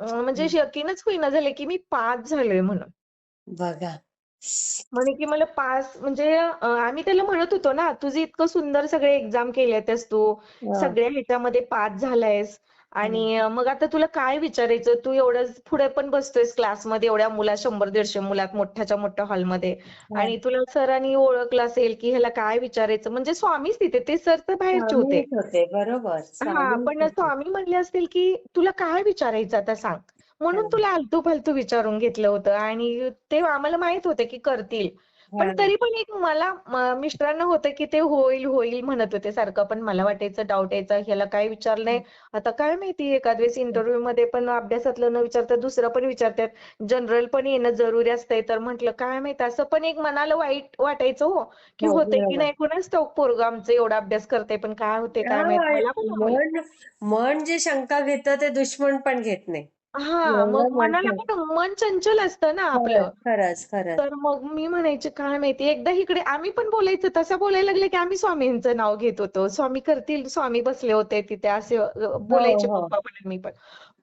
Speaker 2: म्हणजे यकीनच होईना झाले की मी पास झालोय म्हणून.
Speaker 1: बघा.
Speaker 2: म्हणे की मला पास म्हणजे आम्ही त्याला म्हणत होतो ना, तुझे इतकं सुंदर सगळे एक्झाम केलेतेस तू,
Speaker 1: हं,
Speaker 2: सगळ्या ह्याच्यामध्ये पास झालायस
Speaker 1: हं.
Speaker 2: आणि मग आता तुला काय विचारायचं, तू एवढं पुढे पण बसतोयस क्लासमध्ये एवढ्या मुला 100-150 मुलात मोठ्याच्या मोठ्या हॉलमध्ये
Speaker 1: हं.
Speaker 2: आणि तुला सरांनी ओळखलं असेल की ह्याला काय विचारायचं, म्हणजे स्वामीच तिथे, ते सर तर बाहेरचे होते.
Speaker 1: स्वामीच होते, बरोबर,
Speaker 2: हा
Speaker 1: स्वामीच
Speaker 2: पण
Speaker 1: होते.
Speaker 2: स्वामी म्हणले असतील की तुला काय विचारायचं आता सांग, म्हणून
Speaker 1: हं,
Speaker 2: तुला आलतू फालतू विचारून घेतलं होतं आणि ते आम्हाला माहित होते की करतील. पण
Speaker 1: हं.
Speaker 2: तरी पण एक मला मिस्टरांना होतं की ते होईल होईल म्हणत होते सारखं, पण मला वाटायचं डाऊट यायचा ह्याला काय विचारलंय आता काय माहिती, एखाद वेळेस इंटरव्ह्यू मध्ये पण अभ्यासातलं न विचारता दुसरं पण विचारतात, जनरल पण येणं जरुरी असतंय, तर म्हटलं काय माहित, असं पण एक मनाला वाईट वाटायचं हो, की
Speaker 1: हो,
Speaker 2: होतंय की
Speaker 1: बरोबर.
Speaker 2: नाही कुणाच ठाऊक, पोरगं आमचं एवढा अभ्यास करतंय पण काय होते काय माहित,
Speaker 1: हां,
Speaker 2: मला पण
Speaker 1: मन मन जे शंका घेतं ते दुश्मन पण घेत नाही.
Speaker 2: हा मग
Speaker 1: एवढं मन
Speaker 2: मनाला पण मन चंचल असतं ना
Speaker 1: खरंच,
Speaker 2: आपलं.
Speaker 1: खरंच, खरंच.
Speaker 2: तर मग मी म्हणायचे काय माहिती, एकदा इकडे आम्ही पण बोलायचं, तसं बोलायला लागले की आम्ही स्वामींचं नाव घेत होतो, स्वामी करतील, स्वामी बसले होते तिथे असे
Speaker 1: हो,
Speaker 2: बोलायचे
Speaker 1: हो.
Speaker 2: पप्पा पण मी पण.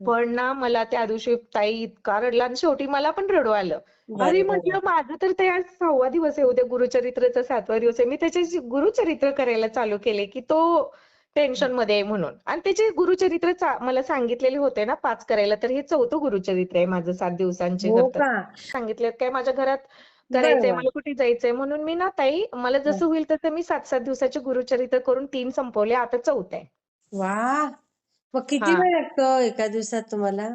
Speaker 2: पण ना मला त्या दिवशी ताई इतका रडला आणि शेवटी मला पण रडू आलं. अरे
Speaker 1: बरोबर आहे.
Speaker 2: म्हटलं माझं तर ते आज 6वा दिवस आहे, उद्या गुरुचरित्रचा 7वा दिवस आहे, मी त्याचे गुरुचरित्र करायला चालू केले की तो टेन्शन मध्ये आहे म्हणून, आणि त्याचे गुरुचरित्र मला सांगितलेले होते ना 5 करायला, तर हे 4थं गुरुचरित्र आहे माझं 7 दिवसांचे
Speaker 1: हो
Speaker 2: करतात.
Speaker 1: का?
Speaker 2: सांगितलेत काय माझ्या घरात करायचंय,
Speaker 1: बरोबर.
Speaker 2: मला कुठे जायचंय, म्हणून मी ना ताई मला जसं होईल तसं मी 7-7 दिवसाचे गुरुचरित्र करून 3 संपवले, आता 4थं आहे.
Speaker 1: वाह! मग किती
Speaker 2: हा
Speaker 1: वेळ लागतो एका दिवसात तुम्हाला?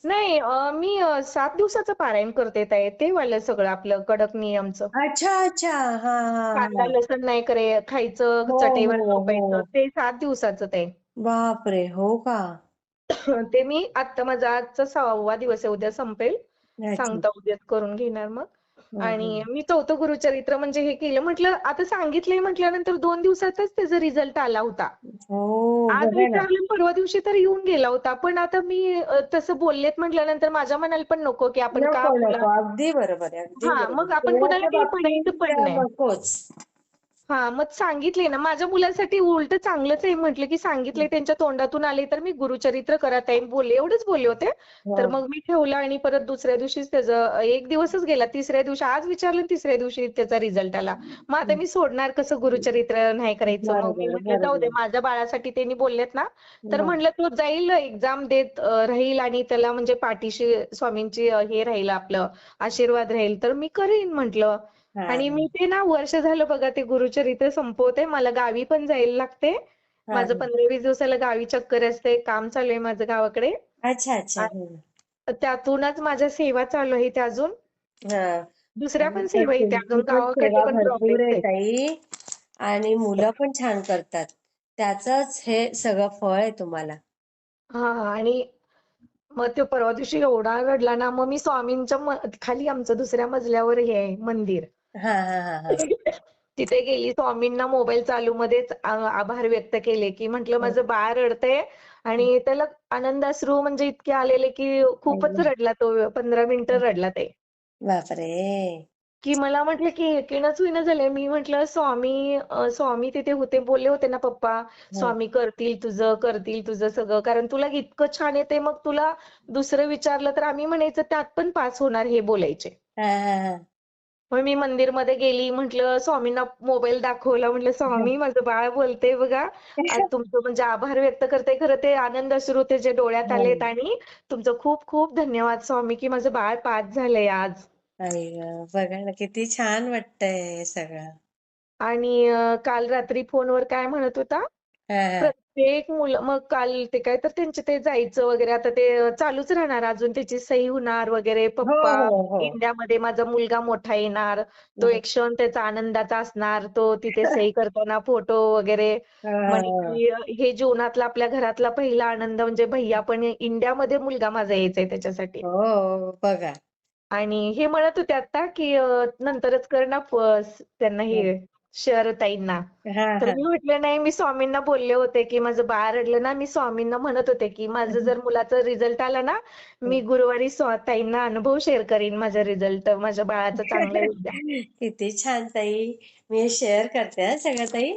Speaker 2: नाही मी 7 दिवसाचं पारायण करते ताई, ते वालं सगळं आपलं कडक नियमचं.
Speaker 1: अच्छा, अच्छा. हां, हां,
Speaker 2: कांदा
Speaker 1: हां.
Speaker 2: लसण नाही खायचं,
Speaker 1: हो,
Speaker 2: चटईवर
Speaker 1: हो,
Speaker 2: झोपायचं,
Speaker 1: हो.
Speaker 2: ते 7 दिवसाचं ते.
Speaker 1: बापरे! हो का?
Speaker 2: ते मी आता माझा आजचा 6वा दिवस आहे, उद्या संपेल.
Speaker 1: अच्छा.
Speaker 2: सांगता उद्याच करून घेणार मग.
Speaker 1: हं, हं.
Speaker 2: आणि मी 4थं गुरुचरित्र म्हणजे हे केलं. म्हटलं आता सांगितलंय म्हटल्यानंतर 2 दिवसातच त्याचा रिझल्ट आला होता.
Speaker 1: हो,
Speaker 2: आज
Speaker 1: बघा ना.
Speaker 2: विचारलं परवा दिवशी तर येऊन गेला होता. पण आता मी तसं बोललेत म्हटल्यानंतर माझ्या मनाला पण नको, की आपण का
Speaker 1: नको,
Speaker 2: आपला
Speaker 1: नको. अगदी बरोबर आहे, अगदी
Speaker 2: हां,
Speaker 1: बरोबर.
Speaker 2: मग आपण कुणाला
Speaker 1: देवाच्या
Speaker 2: काही म्हणायचं
Speaker 1: बाबतीत
Speaker 2: पण नाही.
Speaker 1: नकोच.
Speaker 2: हां, मग सांगितले ना, माझ्या मुलासाठी उलटं चांगलंच आहे म्हटलं, की सांगितलंय त्यांच्या तोंडातून आले तर मी गुरुचरित्र करत आहे बोलले, एवढेच बोलले होते. तर
Speaker 1: हं,
Speaker 2: मग मी ठेवलं आणि परत दुसऱ्या दिवशीच त्याचं 1 दिवसच गेला. तिसऱ्या दिवशी आज विचारलं आणि तिसऱ्या दिवशी त्याचा रिझल्ट आला. मग आता
Speaker 1: हं.
Speaker 2: मी सोडणार कसं गुरुचरित्र नाही करायचं. मग मी
Speaker 1: बरोबर,
Speaker 2: म्हटलं जाऊ दे,
Speaker 1: बरोबर.
Speaker 2: माझ्या बाळासाठी त्यांनी बोललेत ना, तर
Speaker 1: हं,
Speaker 2: म्हटलं तो जाईल एक्झाम देत राहील आणि त्याला म्हणजे पाठीशी स्वामींची हे राहील आपलं आशीर्वाद राहील, तर मी करीन म्हटलं. आणि
Speaker 1: हां,
Speaker 2: मी ते ना वर्ष झालं बघा ते गुरुचरित्र संपवते. मला गावी पण जायला लागते.
Speaker 1: हां,
Speaker 2: माझं
Speaker 1: हां.
Speaker 2: 15-20 दिवसाला गावी चक्कर असते. काम चालू आहे माझं गावाकडे.
Speaker 1: अच्छा, अच्छा.
Speaker 2: आणि
Speaker 1: हं.
Speaker 2: त्यातूनच माझ्या सेवा चालू आहेत अजून.
Speaker 1: हां.
Speaker 2: दुसऱ्या
Speaker 1: आणि
Speaker 2: पण
Speaker 1: तर
Speaker 2: सेवा आहेत
Speaker 1: तुमची
Speaker 2: अजून
Speaker 1: पण
Speaker 2: गावाकडले
Speaker 1: सेवा
Speaker 2: पण
Speaker 1: भरपूर
Speaker 2: प्रॉब्लेम्स
Speaker 1: आहे
Speaker 2: आहेत.
Speaker 1: ताई आणि मुलं पण छान करतात. त्याचंच हे सगळं फळ आहे तुम्हाला.
Speaker 2: हां, आणि मग तो परवा दिवशी एवढा रडला ना, मग मी स्वामींच्या खाली आमचं दुसऱ्या मजल्यावर हे आहे मंदिर.
Speaker 1: हां, हां, हां, हां.
Speaker 2: तिथे गेली, स्वामींना मोबाईल चालू मध्येच आभार व्यक्त केले, की म्हटलं
Speaker 1: हं.
Speaker 2: माझं बाळ रडतंय आणि त्याला आनंदाश्रू म्हणजे इतके आलेले, की खूपच
Speaker 1: अय्या!
Speaker 2: रडला तो. 15 मिनिटं रडला ते.
Speaker 1: बापरे!
Speaker 2: की मला म्हटलं, की यकीनच होईना झालंय. मी म्हटलं स्वामी तिथे होते, बोलले होते ना पप्पा,
Speaker 1: हं.
Speaker 2: स्वामी करतील तुझं सगळं. कारण तुला इतकं छान येतंय, मग तुला दुसरं विचारलं तर आम्ही म्हणायचं त्यात पण पास होणार हे बोलायचे.
Speaker 1: हां, हां, हां.
Speaker 2: मग मी मंदिरमध्ये गेली, म्हटलं स्वामींना मोबाईल दाखवला. म्हटलं, "स्वामी माझं बाळ बोलतंय बघा. आज तुमचं म्हणजे आभार व्यक्त करते. खरं ते आनंद अश्रू त्याच्या डोळ्यात आलेत
Speaker 1: हं.
Speaker 2: आणि तुमचं खूप खूप धन्यवाद स्वामी, की माझं बाळ पास झालंय आज."
Speaker 1: आई गं! बघा ना किती छान वाटतंय हे सगळं.
Speaker 2: आणि काल रात्री फोनवर काय म्हणत होता,
Speaker 1: हां, हां.
Speaker 2: प्रत्येक मुलं मग काल ते काय तर त्यांचे ते जायचं वगैरे आता ते चालूच राहणार अजून त्याची सही होणार वगैरे.
Speaker 1: हो,
Speaker 2: पप्पा
Speaker 1: हो, हो.
Speaker 2: इंडियामध्ये माझा मुलगा मोठा येणार. तो
Speaker 1: हं.
Speaker 2: एक क्षण त्याचा आनंदाचा असणार. तो तिथे सही करताना फोटो वगैरे म्हणे
Speaker 1: हां.
Speaker 2: की हे जीवनातला आपल्या घरातला पहिला आनंद म्हणजे भैय्या पण इंडियामध्ये मुलगा माझा यायचा त्याच्यासाठी.
Speaker 1: हो, बघा.
Speaker 2: आणि हे म्हणत होते आता, की नंतरच कर ना त्यांना
Speaker 1: हं.
Speaker 2: हे शेअर ताईंना.
Speaker 1: हां,
Speaker 2: तर
Speaker 1: हां.
Speaker 2: मी म्हटलं नाही, मी स्वामींना बोलले होते, की माझं बाळ रडलं ना, मी स्वामींना म्हणत होते, की माझं जर मुलाचा रिझल्ट आला ना, मी गुरुवारी ताईंना अनुभव शेअर करीन माझा रिझल्ट, माझ्या बाळाचं चांगलं येऊ द्या.
Speaker 1: किती छान ताई. मी शेअर करते हां सगळं ताई.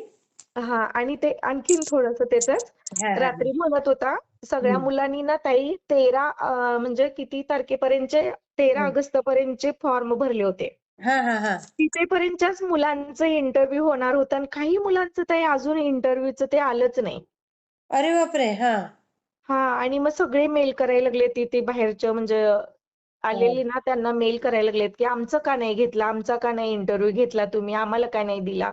Speaker 2: हा आणि ते आणखीन थोडस त्याच
Speaker 1: हा हा
Speaker 2: रात्री म्हणत होता सगळ्या
Speaker 1: हम्म.
Speaker 2: मुलांनी ना ताई 13 म्हणजे किती तारखेपर्यंतचे 13 ऑगस्ट पर्यंतचे फॉर्म भरले होते.
Speaker 1: हा हा हा.
Speaker 2: तिथेपर्यंतच्याच मुलांचं इंटरव्ह्यू होणार होतं आणि काही मुलांचं ताई अजून इंटरव्ह्यूचं ते आलंच नाही.
Speaker 1: अरे बापरे. हा
Speaker 2: हा आणि मग सगळे मेल करायला लागले ते बाहेरच्या म्हणजे
Speaker 1: हा
Speaker 2: आलेली ना त्यांना मेल करायला लागलेत की आमचं का नाही घेतला, आमचा का नाही इंटरव्ह्यू घेतला तुम्ही, आम्हाला का नाही दिला.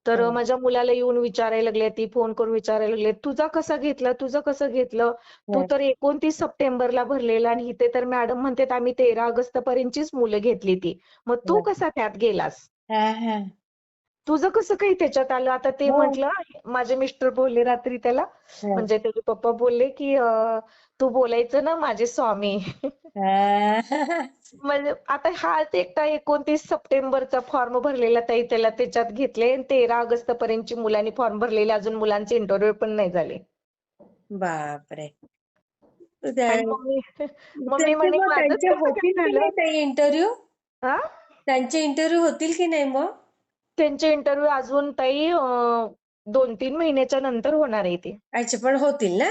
Speaker 2: तर
Speaker 1: हा
Speaker 2: माझ्या मुलाला येऊन विचारायला लागले, ती फोन करून विचारायला लागले, तुझा कसा घेतला, तुझं कसं घेतलं, तू
Speaker 1: हा
Speaker 2: तर 29 सप्टेंबरला भरलेला आणि इथे तर मॅडम म्हणतात आम्ही 13 ऑगस्ट पर्यंतचीच मुलं घेतली ती, मग तू कसा त्यात गेलास,
Speaker 1: हा हा.
Speaker 2: तुझं कसं काही त्याच्यात आलं. आता ते
Speaker 1: हो.
Speaker 2: म्हटलं, माझे मिस्टर बोलले रात्री त्याला,
Speaker 1: हा.
Speaker 2: म्हणजे त्याचे पप्पा बोलले की तू बोलायचं ना माझे स्वामी.
Speaker 1: हा.
Speaker 2: म्हणजे आता हाच एकटा 29 सप्टेंबरचा फॉर्म भरलेला ताई त्याला त्याच्यात घेतले, 13 ऑगस्ट पर्यंतची मुलांनी फॉर्म भरलेले अजून मुलांचे इंटरव्ह्यू पण नाही झाले.
Speaker 1: बापरे.
Speaker 2: आणि मम्मी मम्मी
Speaker 1: त्यांचे
Speaker 2: म्हणे
Speaker 1: मग
Speaker 2: माझंच
Speaker 1: त्यांचे
Speaker 2: कसं
Speaker 1: होतील
Speaker 2: काय
Speaker 1: की
Speaker 2: झालं.
Speaker 1: नाही काही इंटरव्ह्यू?
Speaker 2: हा
Speaker 1: त्यांचे इंटरव्ह्यू होतील की नाही मग?
Speaker 2: त्यांचे इंटरव्ह्यू अजून ताई 2-3 महिन्याच्या नंतर होणार आहे ते.
Speaker 1: अच्छा, पण होतील ना?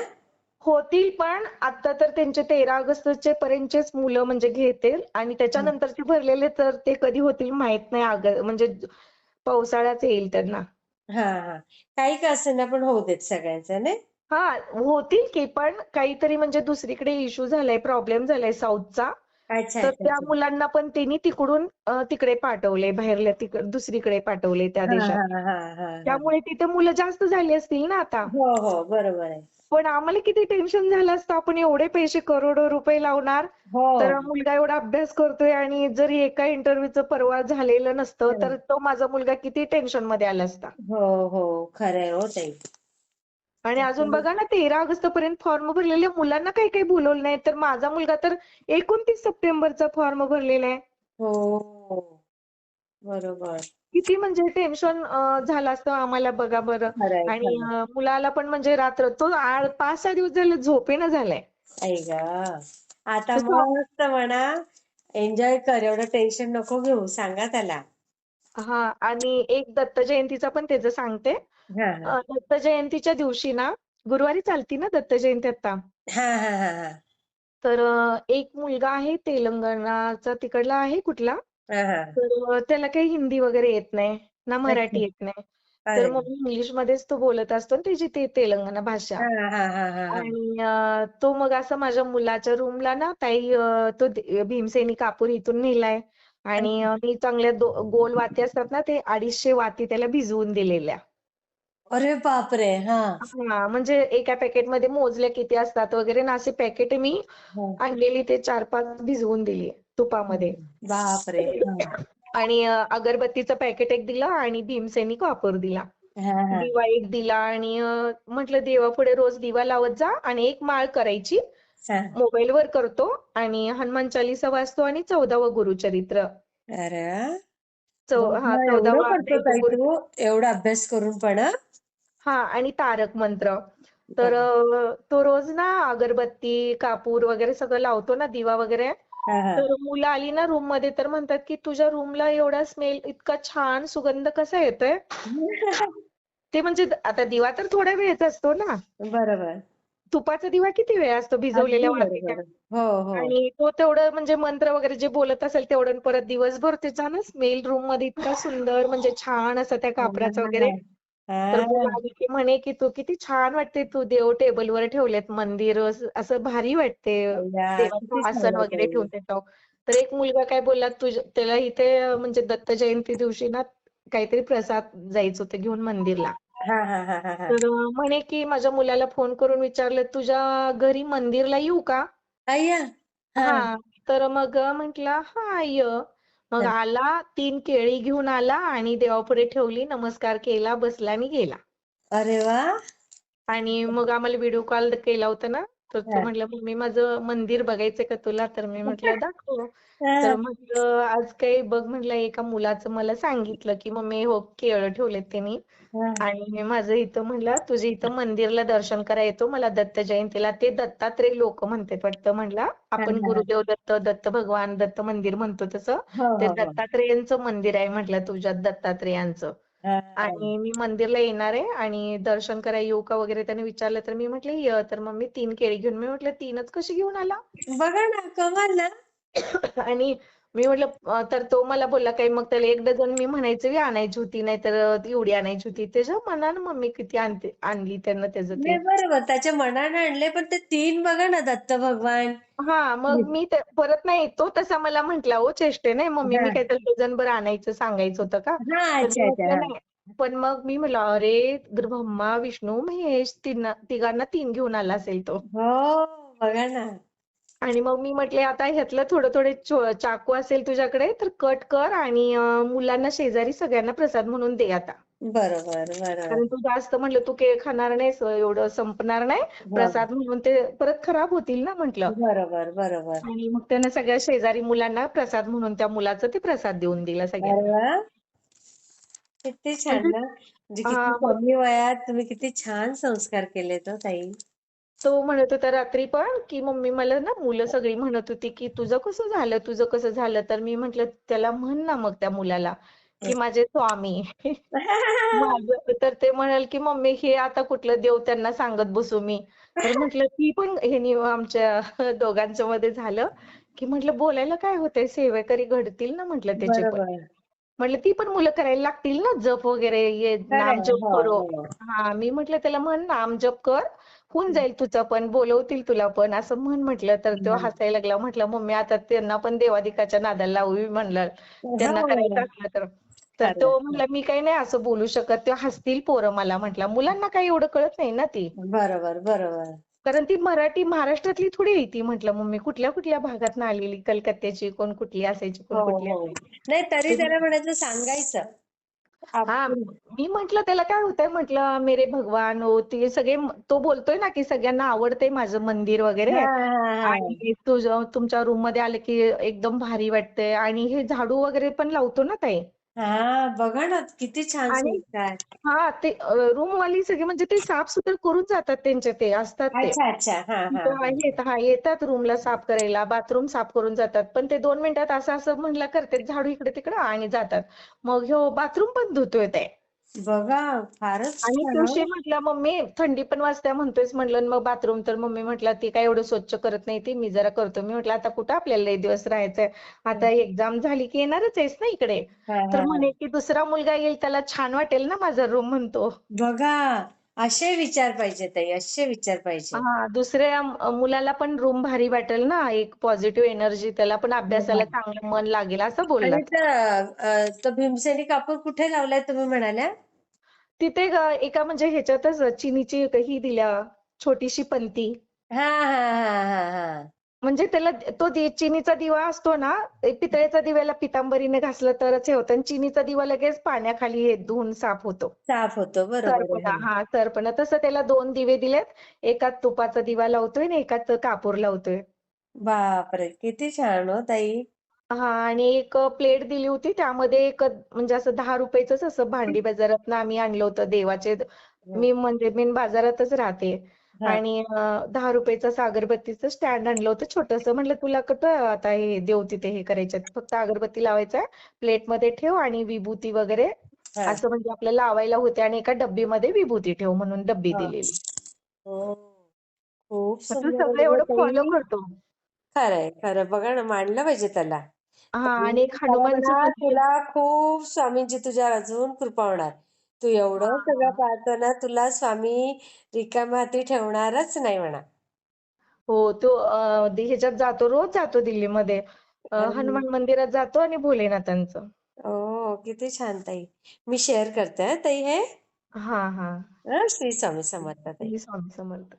Speaker 2: होतील पण आता तर त्यांचे 13 ऑगस्टचे पर्यंतचेच मुलं म्हणजे घेतील आणि त्याच्यानंतरचे भरलेले तर ते कधी होतील माहित नाही. म्हणजे पावसाळ्याच येईल त्यांना.
Speaker 1: हा हा. काही का असेना पण होऊ देत सगळ्यांचं नाही.
Speaker 2: हा होतील की पण काहीतरी म्हणजे दुसरीकडे इश्यू झालाय, प्रॉब्लेम झालाय साऊथचा.
Speaker 1: अच्छा
Speaker 2: तर
Speaker 1: अच्छा
Speaker 2: त्या
Speaker 1: अच्छा.
Speaker 2: मुलांना पण त्यांनी तिकडून तिकडे पाठवले, बाहेरल्या दुसरीकडे पाठवले त्या
Speaker 1: हा
Speaker 2: देशात.
Speaker 1: हा हा हा हा.
Speaker 2: त्यामुळे तिथे मुलं जास्त झाली असतील ना आता.
Speaker 1: हो हो, बरोबर आहे.
Speaker 2: पण आम्हाला किती टेन्शन झालं असतं, आपण एवढे पैसे करोडो रुपये लावणार,
Speaker 1: हो.
Speaker 2: तर हा मुलगा एवढा अभ्यास करतोय आणि जरी एका इंटरव्ह्यूचं परवा झालेलं नसतं, तर तो माझा मुलगा किती टेन्शन मध्ये आला असता.
Speaker 1: हो हो, खरं आहे हो ताई.
Speaker 2: आणि अजून बघा ना 13 ऑगस्ट पर्यंत फॉर्म भरलेल्या मुलांना काही काही बोलवलं नाही, तर माझा मुलगा तर 29 सप्टेंबरचा फॉर्म भरलेला आहे.
Speaker 1: हो, बरोबर.
Speaker 2: किती म्हणजे टेन्शन झालं असतं आम्हाला बघा बरं.
Speaker 1: खरं आहे,
Speaker 2: आणि
Speaker 1: खरं आहे.
Speaker 2: मुलाला पण म्हणजे रात्र तो 5-6 दिवस झाले झोपेना झालाय.
Speaker 1: आई गं. आता
Speaker 2: तसं
Speaker 1: मस्त म्हणा, एन्जॉय कर. एवढं टेन्शन नको घेऊ. सांगा त्याला.
Speaker 2: हा आणि एक दत्त जयंतीचा पण त्याचं सांगते.
Speaker 1: हां, हां.
Speaker 2: दत्त जयंतीच्या दिवशी ना, गुरुवारी चालती ना दत्त जयंती आता.
Speaker 1: हां, हां, हां, हां.
Speaker 2: तर एक मुलगा आहे तेलंगणाचा तिकडला आहे कुठला.
Speaker 1: हां, हां.
Speaker 2: तर त्याला काही हिंदी वगैरे येत नाही, ना
Speaker 1: अच्छा.
Speaker 2: मराठी येत नाही. तर
Speaker 1: अरे!
Speaker 2: मग इंग्लिशमध्येच तो बोलत असतो ना त्याची ते तेलंगणा भाषा.
Speaker 1: हां, हां, हां, हां, हां.
Speaker 2: आणि तो मग असं माझ्या मुलाच्या रूमला ना ताई तो भीमसेनी कापूर इथून नेलाय आणि
Speaker 1: अच्छा.
Speaker 2: मी चांगल्या गोल वाती असतात ना ते 250 वाती त्याला भिजवून दिलेल्या.
Speaker 1: अरे बापरे! हां.
Speaker 2: हां, म्हणजे एका पॅकेटमध्ये मोजले किती असतात वगैरे ना असे पॅकेट मी
Speaker 1: हां.
Speaker 2: आणलेली ते 4-5 भिजवून दिली तुपामध्ये.
Speaker 1: बापरे! हां.
Speaker 2: आणि अगरबत्तीचं पॅकेट एक दिलं आणि भीमसेनी कापूर दिला.
Speaker 1: हां, हां.
Speaker 2: दिवा एक दिला आणि म्हटलं देवापुढे रोज दिवा लावत जा आणि एक माळ करायची.
Speaker 1: हां.
Speaker 2: मोबाईलवर करतो आणि हनुमान चालीसा वाचतो आणि 14वं गुरुचरित्र.
Speaker 1: अरे वाह!
Speaker 2: हां,
Speaker 1: मग एवढं
Speaker 2: 14वा
Speaker 1: करतो
Speaker 2: अध्याय
Speaker 1: ताई तू? एवढा अभ्यास करून पण हं?
Speaker 2: हां आणि तारक मंत्र. तर
Speaker 1: बरं.
Speaker 2: तो रोज ना अगरबत्ती, कापूर वगैरे सगळं लावतो ना, दिवा वगैरे.
Speaker 1: हां, हां.
Speaker 2: तर मुलं आली ना रूममध्ये तर म्हणतात, की "तुझ्या रूमला एवढा स्मेल, इतका छान सुगंध कसा येतोय?" ते म्हणजे आता दिवा तर थोड्या वेळच असतो ना.
Speaker 1: बरोबर.
Speaker 2: तुपाचा दिवा किती वेळ असतो भिजवलेल्या
Speaker 1: अगदी
Speaker 2: वातीच्या.
Speaker 1: बरोबर. हो, हो.
Speaker 2: आणि तो तेवढं म्हणजे मंत्र वगैरे जे बोलत असेल तेवढं आणि परत दिवसभर त्याचा ना स्मेल रूममध्ये इतका सुंदर म्हणजे छान असा त्या कापराचा वगैरे. तर मुलं
Speaker 1: हां.
Speaker 2: आली की म्हणे, की "तू किती छान वाटते, तू देव टेबलवर ठेवलेत मंदिर असं भारी वाटते.
Speaker 1: अय्या! किती
Speaker 2: देवाचं
Speaker 1: छान
Speaker 2: आसन
Speaker 1: आहे
Speaker 2: वगैरे
Speaker 1: ताई.
Speaker 2: ठेवते तो." तर एक मुलगा काय बोलला, त्याला इथे म्हणजे दत्त जयंती दिवशी ना काहीतरी प्रसाद जायचं होतं घेऊन मंदिरला.
Speaker 1: हां, हां, हां, हां, हां.
Speaker 2: तर म्हणे, की माझ्या मुलाला फोन करून विचारलं, "तुझ्या घरी मंदिरला येऊ का?"
Speaker 1: अय्या! हां,
Speaker 2: हां. तर मग म्हटलं, "हां, ये." मग
Speaker 1: हां.
Speaker 2: आला, 3 केळी घेऊन आला आणि देवापुढे ठेवली, नमस्कार केला, बसला आणि गेला.
Speaker 1: अरे वाह!
Speaker 2: आणि मग आम्हाला व्हिडिओ कॉल केला होता ना, तर तो
Speaker 1: हां.
Speaker 2: म्हटला, "मम्मी माझं मंदिर बघायचंय का तुला?" तर मी म्हटलं, "दाखव." तर
Speaker 1: हां.
Speaker 2: म्हटलं, "आज काही बघ," म्हटलं, "एका मुलाचं मला सांगितलं, की मम्मी हो केळं ठेवलेत त्यांनी
Speaker 1: हां.
Speaker 2: आणि माझं इथं म्हणलं, तुझे इथं मंदिरला दर्शन करायला येतो मला दत्त जयंतीला. ते दत्तात्रय लोक म्हणतात वाटतं." म्हणला,
Speaker 1: हां,
Speaker 2: "आपण
Speaker 1: हां, हां.
Speaker 2: गुरुदेव दत्त, दत्त भगवान, दत्त मंदिर म्हणतो तसं.
Speaker 1: हो,
Speaker 2: ते
Speaker 1: हो, हो.
Speaker 2: दत्तात्रेयांचं मंदिर आहे," म्हटलं, "तुझ्या दत्तात्रेयांचं."
Speaker 1: हा.
Speaker 2: आणि मी मंदिरला येणार आहे आणि दर्शन करायला येऊ का वगैरे त्याने विचारलं तर मी म्हटलं ये. तर मग मी 3 केळी घेऊन मी म्हटलं 3च कशी घेऊन आला?
Speaker 1: बघा ना, कमाल ना.
Speaker 2: आणि मी म्हटलं तर तो मला बोलला काही मग त्याला 1 डझन मी म्हणायचं की आणायची होती नाहीतर एवढी आणायची होती. त्याच्या मनानं मम्मी किती आणली त्यानं त्याचं
Speaker 1: नाही
Speaker 2: ते.
Speaker 1: बरोबर, त्याच्या मनाने आणले, पण ते 3 बघा ना, दत्त भगवान.
Speaker 2: हा मग मी परत नाही तो तसा मला म्हटला हो चेष्टेने मम्मी
Speaker 1: हा
Speaker 2: मी काय त्याला डझनभर आणायचं सांगायचं होतं का?
Speaker 1: हा,
Speaker 2: तर मी
Speaker 1: अच्छा अच्छा,
Speaker 2: म्हटलं
Speaker 1: हा.
Speaker 2: नाही. पण मग मी म्हटलं अरे ब्रह्मा विष्णू महेश तिघांना 3 घेऊन आला असेल तो.
Speaker 1: हो, बघा ना.
Speaker 2: आणि मग मी म्हटले आता ह्यातलं थोडं थोडे चाकू असेल तुझ्याकडे तर कट कर आणि मुलांना शेजारी सगळ्यांना प्रसाद म्हणून दे आता.
Speaker 1: बरोबर बरोबर.
Speaker 2: कारण तू जास्त म्हटलं तू केळ खाणार नाहीस एवढं संपणार नाही
Speaker 1: हो,
Speaker 2: प्रसाद म्हणून ते परत खराब होतील ना म्हटलं.
Speaker 1: बरोबर बरोबर.
Speaker 2: आणि मग त्यानं सगळ्या शेजारी मुलांना प्रसाद म्हणून त्या मुलाचं ते प्रसाद देऊन दिला
Speaker 1: अरे
Speaker 2: सगळ्यांना.
Speaker 1: वा, किती छान
Speaker 2: म्हणजे
Speaker 1: ना. म्हणजे किती
Speaker 2: हा मग
Speaker 1: कमी वयात तुम्ही किती छान संस्कार केलेत हो ताई.
Speaker 2: तो म्हणत होता रात्री पण की मम्मी मला ना मुलं सगळी म्हणत होती की तुझं कसं झालं तुझं कसं झालं तर मी म्हंटल त्याला म्हण ना मग त्या मुलाला की माझे स्वामी. माझं तर ते म्हणाल की मम्मी हे आता कुठलं देव त्यांना सांगत बसू मी. तर म्हटलं ती पण हे आमच्या दोघांच्या मध्ये झालं की म्हटलं बोलायला काय होतंय सेवेकरी घडतील ना म्हटलं त्याचे पण.
Speaker 1: बरोबर.
Speaker 2: म्हटलं ती पण मुलं करायला लागतील ना जप वगैरे ये नाम
Speaker 1: खरंय.
Speaker 2: जप
Speaker 1: हो
Speaker 2: करो.
Speaker 1: हो.
Speaker 2: हा मी म्हटलं त्याला म्हण नाम जप कर होऊन जाईल तुझं पण बोलवतील तुला पण असं म्हण म्हटलं तर तो
Speaker 1: हम्म.
Speaker 2: हसायला लागला म्हटलं मम्मी आता त्यांना पण देवाधिकाच्या नादाला लावू म्हणलं त्यांना करायचं
Speaker 1: हो,
Speaker 2: असलं तर. तर
Speaker 1: खरंय.
Speaker 2: तो म्हटला मी काही नाही असं बोलू शकत ते हसतील पोरं मला म्हटलं मुलांना काही एवढं कळत नाही ना ती.
Speaker 1: बरोबर बरोबर.
Speaker 2: कारण ती मराठी महाराष्ट्रातली थोडी आहे ती म्हटलं मम्मी कुठल्या कुठल्या भागातनं आलेली कलकत्त्याची कोण कुठली असायची कोण
Speaker 1: हो
Speaker 2: कुठली
Speaker 1: हो.
Speaker 2: असायची.
Speaker 1: नाही, तरी
Speaker 2: ते
Speaker 1: त्याला म्हणायचं सांगायचं.
Speaker 2: हा
Speaker 1: आपण.
Speaker 2: मी म्हंटल त्याला काय होतंय म्हटलं मेरे भगवान हो ते सगळे तो बोलतोय ना की सगळ्यांना आवडतंय माझं मंदिर
Speaker 1: हा
Speaker 2: वगैरे
Speaker 1: हा हा.
Speaker 2: आणि तुमच्या रूम मध्ये आले की एकदम भारी वाटतंय आणि हे झाडू वगैरे पण लावतो ना ताई.
Speaker 1: हा, बघा ना, किती छान
Speaker 2: आणि
Speaker 1: संस्कार.
Speaker 2: हा ते रूम वाली सगळे म्हणजे ते साफसुथरं करून जातात त्यांचे ते असतात ते.
Speaker 1: अच्छा अच्छा, हा हा हा.
Speaker 2: येतात रूमला साफ करायला बाथरूम साफ करून जातात पण ते 2 मिनिटात असं असं म्हणलं करतात झाडू इकडे तिकडे आणि जातात. मग ह्यो बाथरूम पण धुतोय ते.
Speaker 1: बघा, फारच
Speaker 2: आणि
Speaker 1: छान हो.
Speaker 2: दिवशी म्हटलं मम्मी थंडी पण वाजते म्हणतोयस म्हणलं मग बाथरूम तर मम्मी म्हटलं ती काय एवढं स्वच्छ करत नाही ती मी जरा करतो. मी म्हटलं आता कुठं आपल्याला लय दिवस राहायचंय आता एक्झाम झाली की येणारच आहेस ना इकडे.
Speaker 1: हा
Speaker 2: तर
Speaker 1: हा हा.
Speaker 2: म्हणे की दुसरा मुलगा येईल त्याला छान वाटेल ना माझा रूम म्हणतो.
Speaker 1: बघा, असे विचार पाहिजे ताई, असे विचार पाहिजे.
Speaker 2: हा दुसऱ्या मुलाला पण रूम भारी वाटेल ना एक पॉझिटिव्ह एनर्जी त्याला पण
Speaker 1: बघा.
Speaker 2: अभ्यासाला चांगलं मन लागेल असं
Speaker 1: आणि
Speaker 2: बोललात.
Speaker 1: तो भीमसेनी कापूर कुठे लावलाय तुम्ही म्हणाल्या?
Speaker 2: तिथे एका म्हणजे ह्याच्यातच चिनीची ही दिल्या छोटीशी पंती.
Speaker 1: हा हा हा हा हा.
Speaker 2: म्हणजे त्याला तो चिनीचा दिवा असतो ना पितळेच्या दिव्याला पितांबरीने घासलं तरच हे होतं आणि चिनीचा दिवा लगेच पाण्याखाली हे धुवून साफ होतो.
Speaker 1: साफ होतो, बरोबर
Speaker 2: सरपणा
Speaker 1: आहे.
Speaker 2: हा सरपणा तसं त्याला 2 दिवे दिलेत. एकात तुपाचा दिवा लावतोय आणि एकात कापूर लावतोय.
Speaker 1: बापरे, किती छान हो ताई.
Speaker 2: हा आणि एक प्लेट दिली होती त्यामध्ये एक म्हणजे असं 10 रुपयाचंच असं भांडी बाजारात आम्ही आणलं होतं देवाचे.
Speaker 1: हं.
Speaker 2: मी बाजारातच राहते.
Speaker 1: हा.
Speaker 2: आणि 10 रुपयाचं असं अगरबत्तीचं स्टँड आणलं होतं छोटंसं म्हटलं तुला कुठं आता हे देव तिथे हे करायच्यात फक्त अगरबत्ती लावायचं प्लेटमध्ये ठेव आणि विभूती वगैरे
Speaker 1: हा.
Speaker 2: असं म्हणजे आपल्याला लावायला होते आणि एका डब्बीमध्ये विभूती ठेव म्हणून डब्बी
Speaker 1: हा.
Speaker 2: दिलेली.
Speaker 1: हो, खूप
Speaker 2: मग तू
Speaker 1: सुंदर
Speaker 2: सगळं
Speaker 1: आहे गं
Speaker 2: एवढं फॉलो
Speaker 1: ताई.
Speaker 2: करतो.
Speaker 1: खरंय खरं, बघा ना, मानलं पाहिजे त्याला.
Speaker 2: हा आणि
Speaker 1: ताई,
Speaker 2: एक
Speaker 1: त्याला
Speaker 2: हनुमानचं
Speaker 1: म्हणा
Speaker 2: मंदिर.
Speaker 1: तुला खूप स्वामींची तुझ्यावर अजून कृपा होणार. तू एवढं सगळं
Speaker 2: हा.
Speaker 1: पाळतो ना, तुला स्वामी रिकाम्या हाती ठेवणारच नाही म्हणा.
Speaker 2: हो तो ह्याच्यात जातो रोज जातो दिल्लीमध्ये.
Speaker 1: आणि
Speaker 2: हनुमान मंदिरात जातो आणि भोलेनाथांचं.
Speaker 1: हो, किती छान ताई. मी शेअर करते ताई हे.
Speaker 2: हा हा.
Speaker 1: श्री स्वामी समर्थ ताई.
Speaker 2: श्री स्वामी समर्थ.